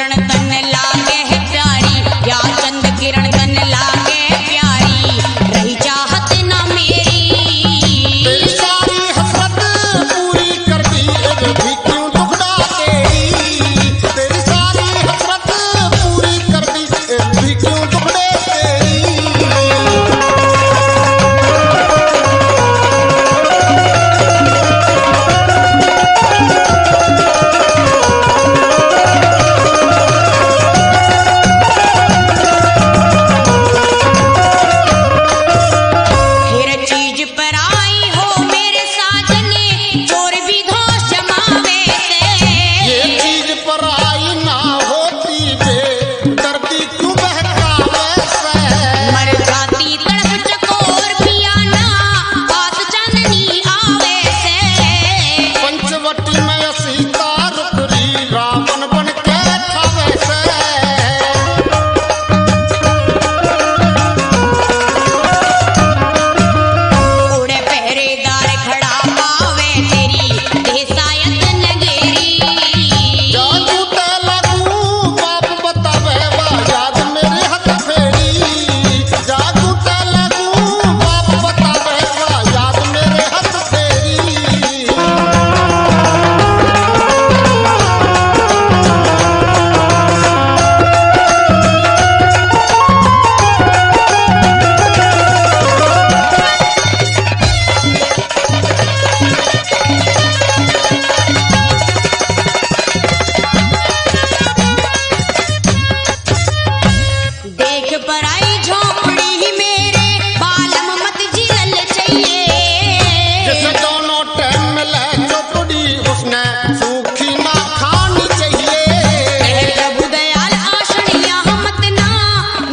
किरण तन लागे है प्यारी, या चंद किरण तन लागे प्यारी, रही चाहत ना मेरी। तेरी सारी हसरत पूरी कर दी, भी क्यों दुखड़ा तेरी। तेरी सारी हसरत पूरी कर दी, भी क्यों दुखड़े तेरी। फिर चीज पर आई हो मेरे साजने, चोर भी धोष जमावे से। ये चीज पर आई ना होती बे दर्दी क्यों बहकावे से। मर जाती तड़प चकोर पियाना, बात चांदनी आवे से। पंचवटी में सीता रुकरी, रावण बन के ठावे से। उड़े पहरेदार खड़ा पावे तेरी, देसायत नगेरी। जादू ते लागू बाप बतावे वा याद मेरे हाथ फेरी। जादू ते लागू बाप बतावे वा याद मेरे हाथ फेरी। देख पर आई झोपड़ी ही मेरे, बालम मत जिलल चाहिए। जिसे दोनों टाइम मिले चौपड़ी, उसने सूखी ना खानी चाहिए। हे प्रभु दयाल आशड़िया मत ना,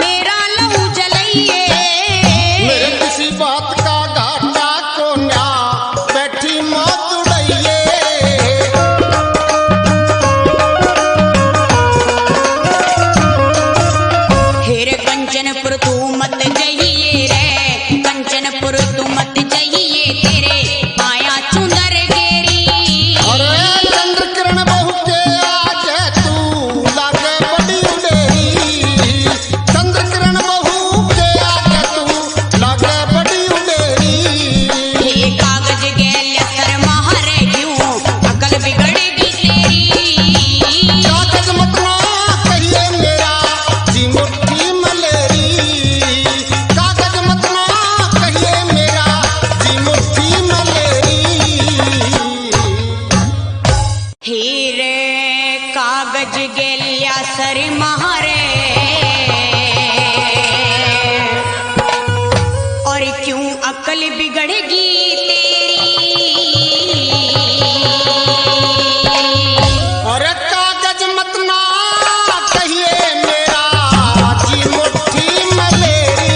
मेरा लहू जलइए। मेरे किसी बात का घाटा को न्या, बैठी मौत उड़ाइए। हेरे कंचनपुर तू मत जइए रे, कंचनपुर तू मत जइए, तेरे माया चुंदर गेरी। अरे चंद्र किरण बहू के आगे तू लागे बड़ी उडेरी। चंद्र किरण बहू के आगे तू लागे बड़ी उडेरी। हे कागज गैल सर महारे क्यों, अकल बिगड़ेगी तेरी। कागज मत ना कहिए मेरा जी मुट्ठी मलेरी। कागज मत ना कहिए मेरा जी मुट्ठी मलेरी। हीरे कागज गेलिया सर महारे, और क्यों अकल बिगड़ेगी तेरी। अरे कागज मत ना कहिए मेरा जी मुट्ठी मलेरी।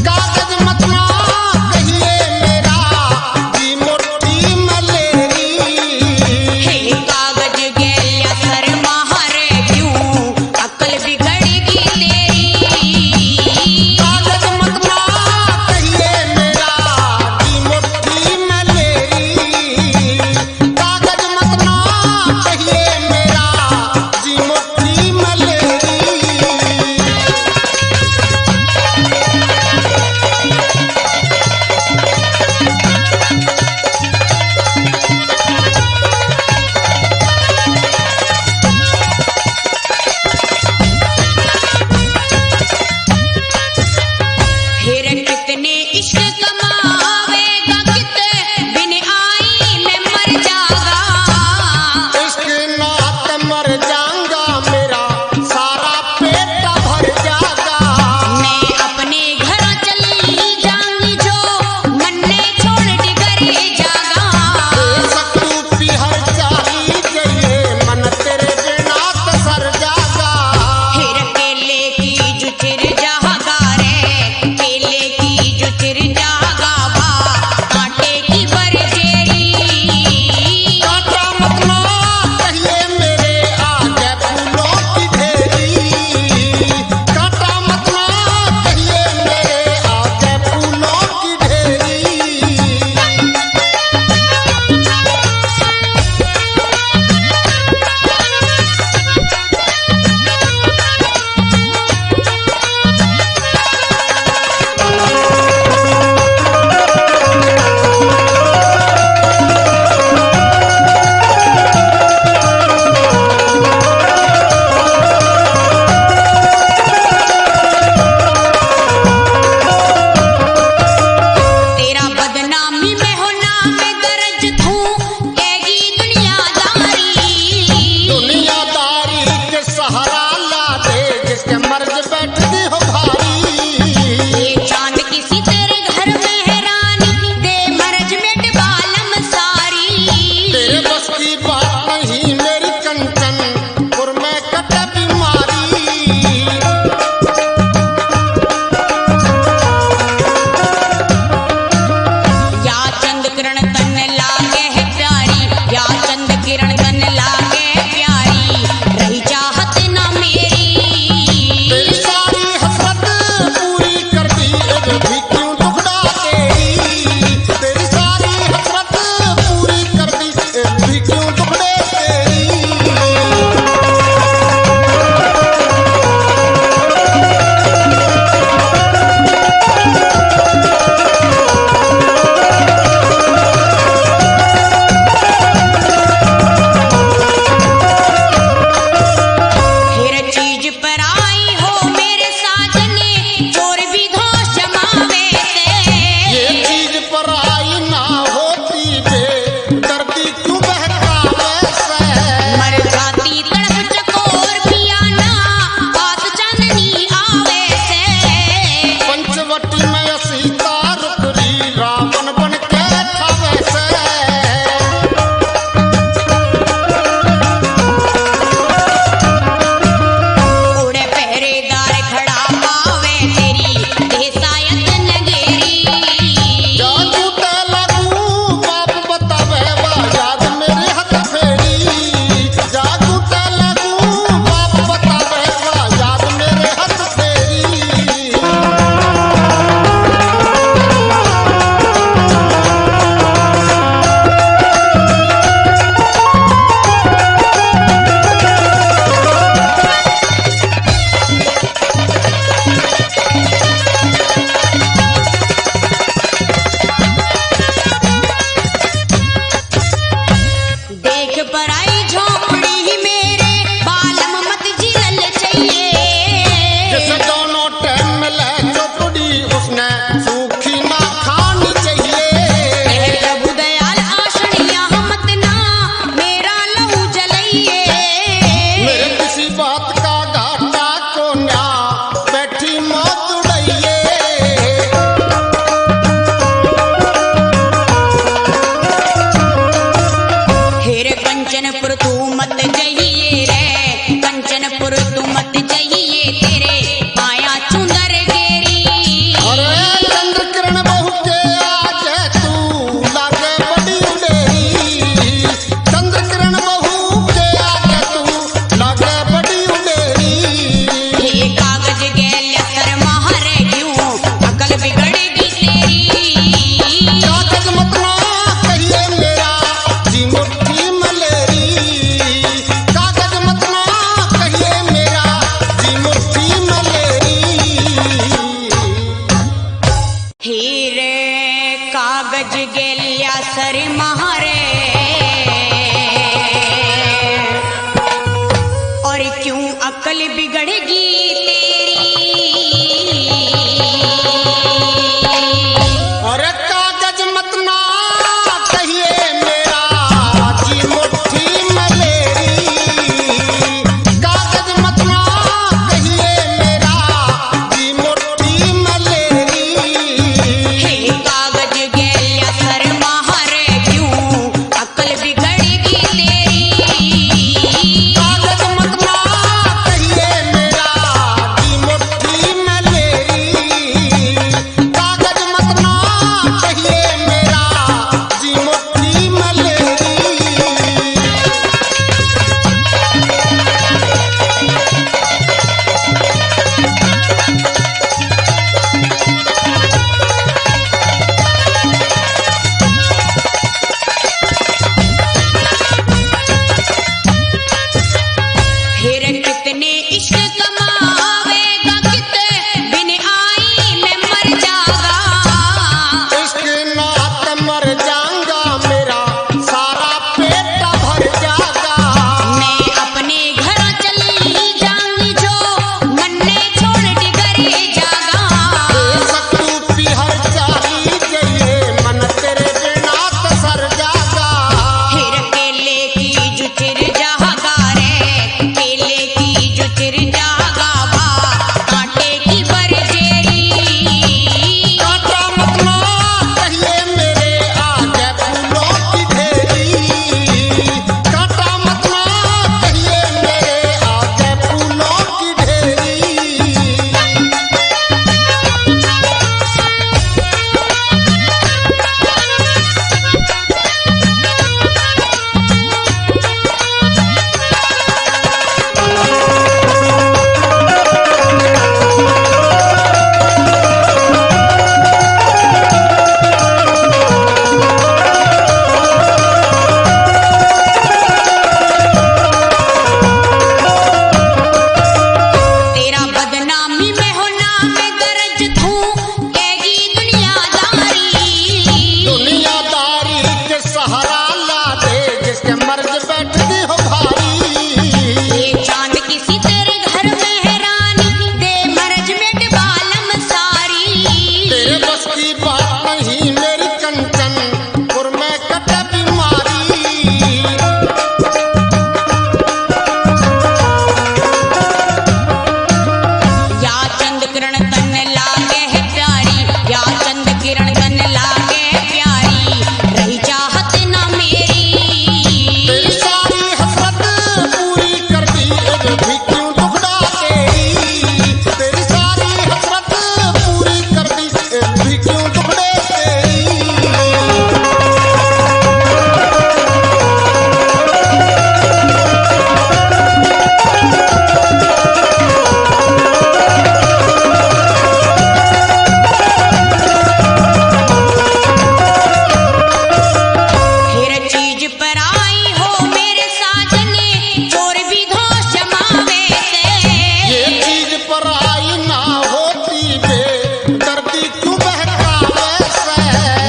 कागज मत ना कहिए मेरा जी मुट्ठी मलेरी। हे कागज गेलिया सर महारे क्यों, चैनपुर तू मत जाइए तेरे पाया चुंदर गेरी। अरे चंद्र किरण बहू के आगे तू लागे बड़ी उडेरी। चंद्र किरण बहू के आगे तू लागे बड़ी उडेरी। ये कागज गैल सर मारे क्यों अकल बिगड़ेगी तेरी। कागज मत ना कहिए मेरा जी मुट्ठी मलेरी। कागज मत ना कहिए मेरा जी मुट्ठी मलेरी। हीरे कागज गेलिया सर मारे और क्यों अकल बिगड़ेगी तेरी। और कागज मत ना कहिए मेरा जी मुट्ठी मलेरी। कागज मत ना कहिए मेरा जी मुट्ठी मलेरी। हे कागज गेलिया सर मारे क्यों अकल बिगड़ेगी तेरी। कागज मत ना कहिए मेरा जी मुट्ठी मलेरी। कागज मत ना कहिए मेरा जी मुट्ठी मलेरी। फिर कितने इश्क कमावेगा कितने बिन आई मैं मर जागा। इश्क नात मर जाऊंगा मेरा सारा पेट भर जागा। मैं अपने घर चली जाऊंगी जो मन्ने छोड़ डिगरे जागा। सत्तू पिहर चाली गई मन तेरे बिना सर जागा। फिर केले की जुचिर जागा रे केले की जुचिर जागा बा कांटे की बरजेरी। कांटा मत ना कहिए मेरे आगे फूलों की ढेरी। कांटा मत ना कहिए मेरे आगे फूलों की ढेरी। तेरा बदनामी में होना मैं गरज थू कहेगी दुनियादारी। दुनियादारी के सहारा ला दे जिसके मर्ज बैठती हो भारी। ये चांद किसी तेरे घर में है रानी दे मरज में डबालम सारी। तेरे बस की बात नहीं मेरी कंचनपुर में कट बीमारी। या चंद किरण तन लागे है प्यारी या चंद किरण तन लागे प्यारी रही चाहत ना मेरी। तेरी सारी हसरत पूरी कर दी एक भी क्यों टुकड़ा तेरी। तेरी सारी हसरत पूरी कर दी एक भी क्यों टुकड़े तेरी। फिर चीज पर आई हो मेरे साजने चोर भी धोष जमावे ये से। चीज पर आई ना होती बे दर्दी क्यों बहकावे से।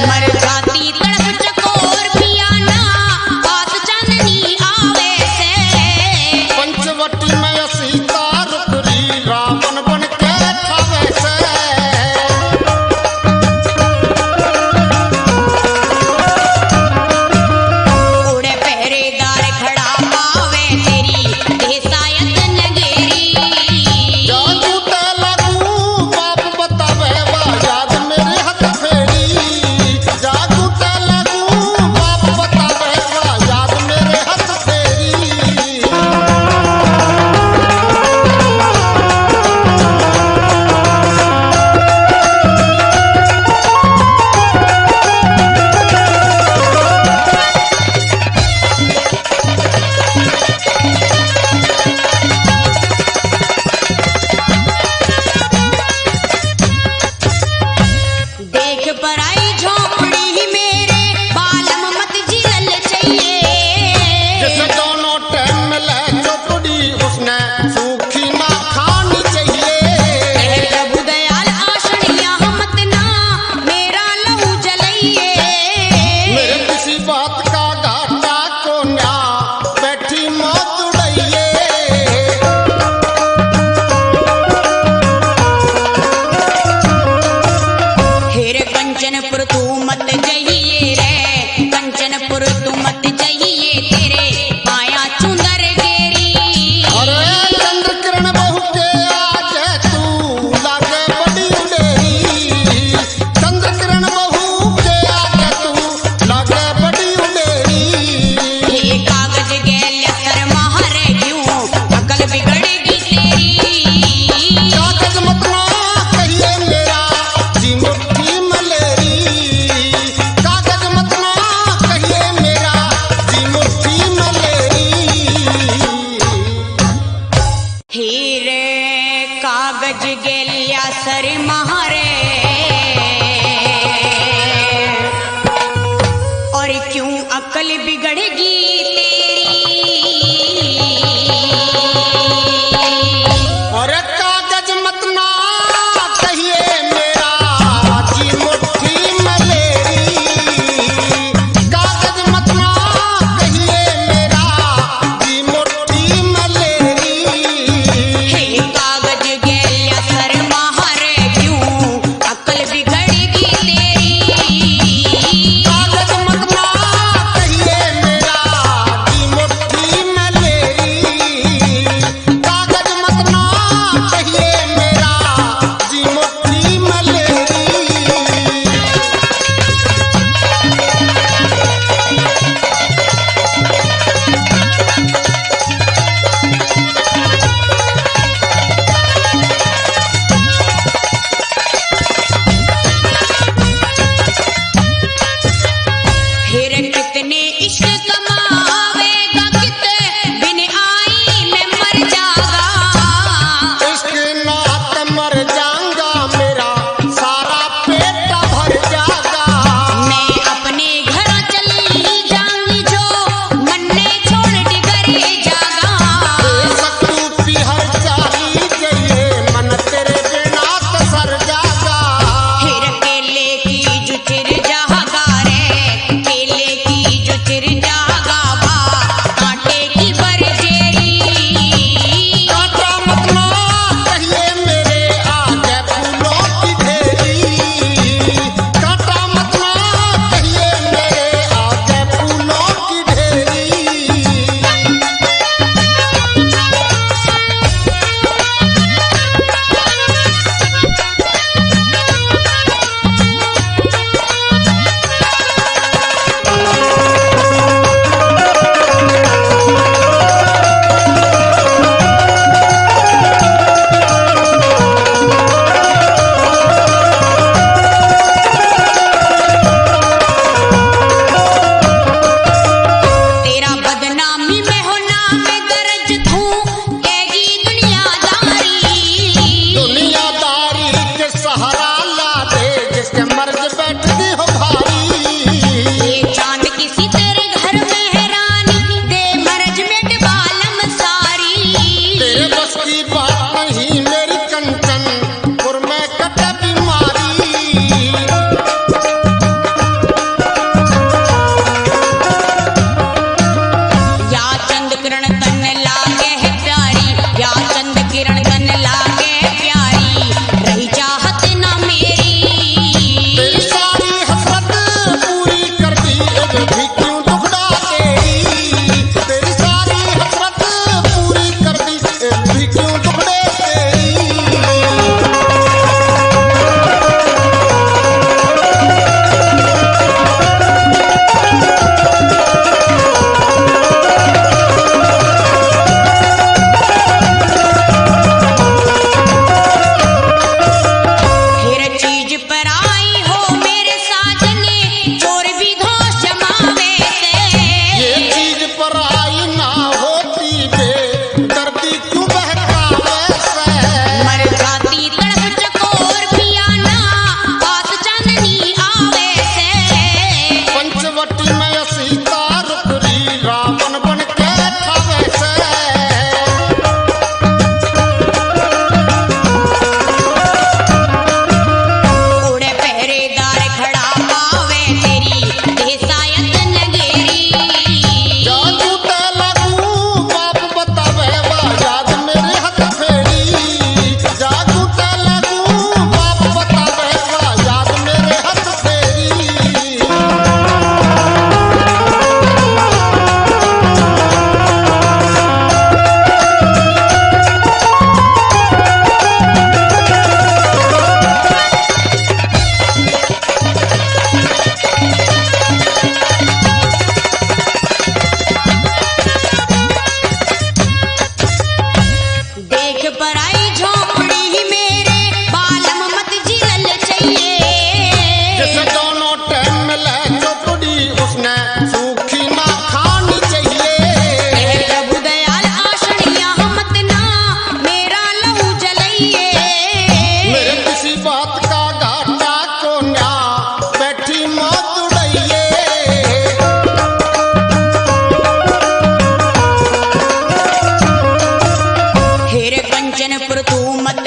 मर जाती तड़प चकोर पियाना बात चांदनी आवे से। पंचवटी में सीता रुकरी रावण बन के खावे से। उड़े पहरेदार खड़ा पावे तेरी देसायत नगेरी। जा झूठे लगू बाप बतावे बा याद मेरे हाथ फेरी। जा झूठे लगू बाप बतावे बा याद मेरे हाथ फेरी। हीरे कागज गेल्या सर महारे और क्यों अकल बिगड़ेगी तेरी और कागज मत ना कहिए मेरा जी मुट्ठी मलेरी कागज मत ना कहिए मेरा जी मुट्ठी मलेरी हे कागज गेल्या सर महारे क्यों कंचनपुर तू मत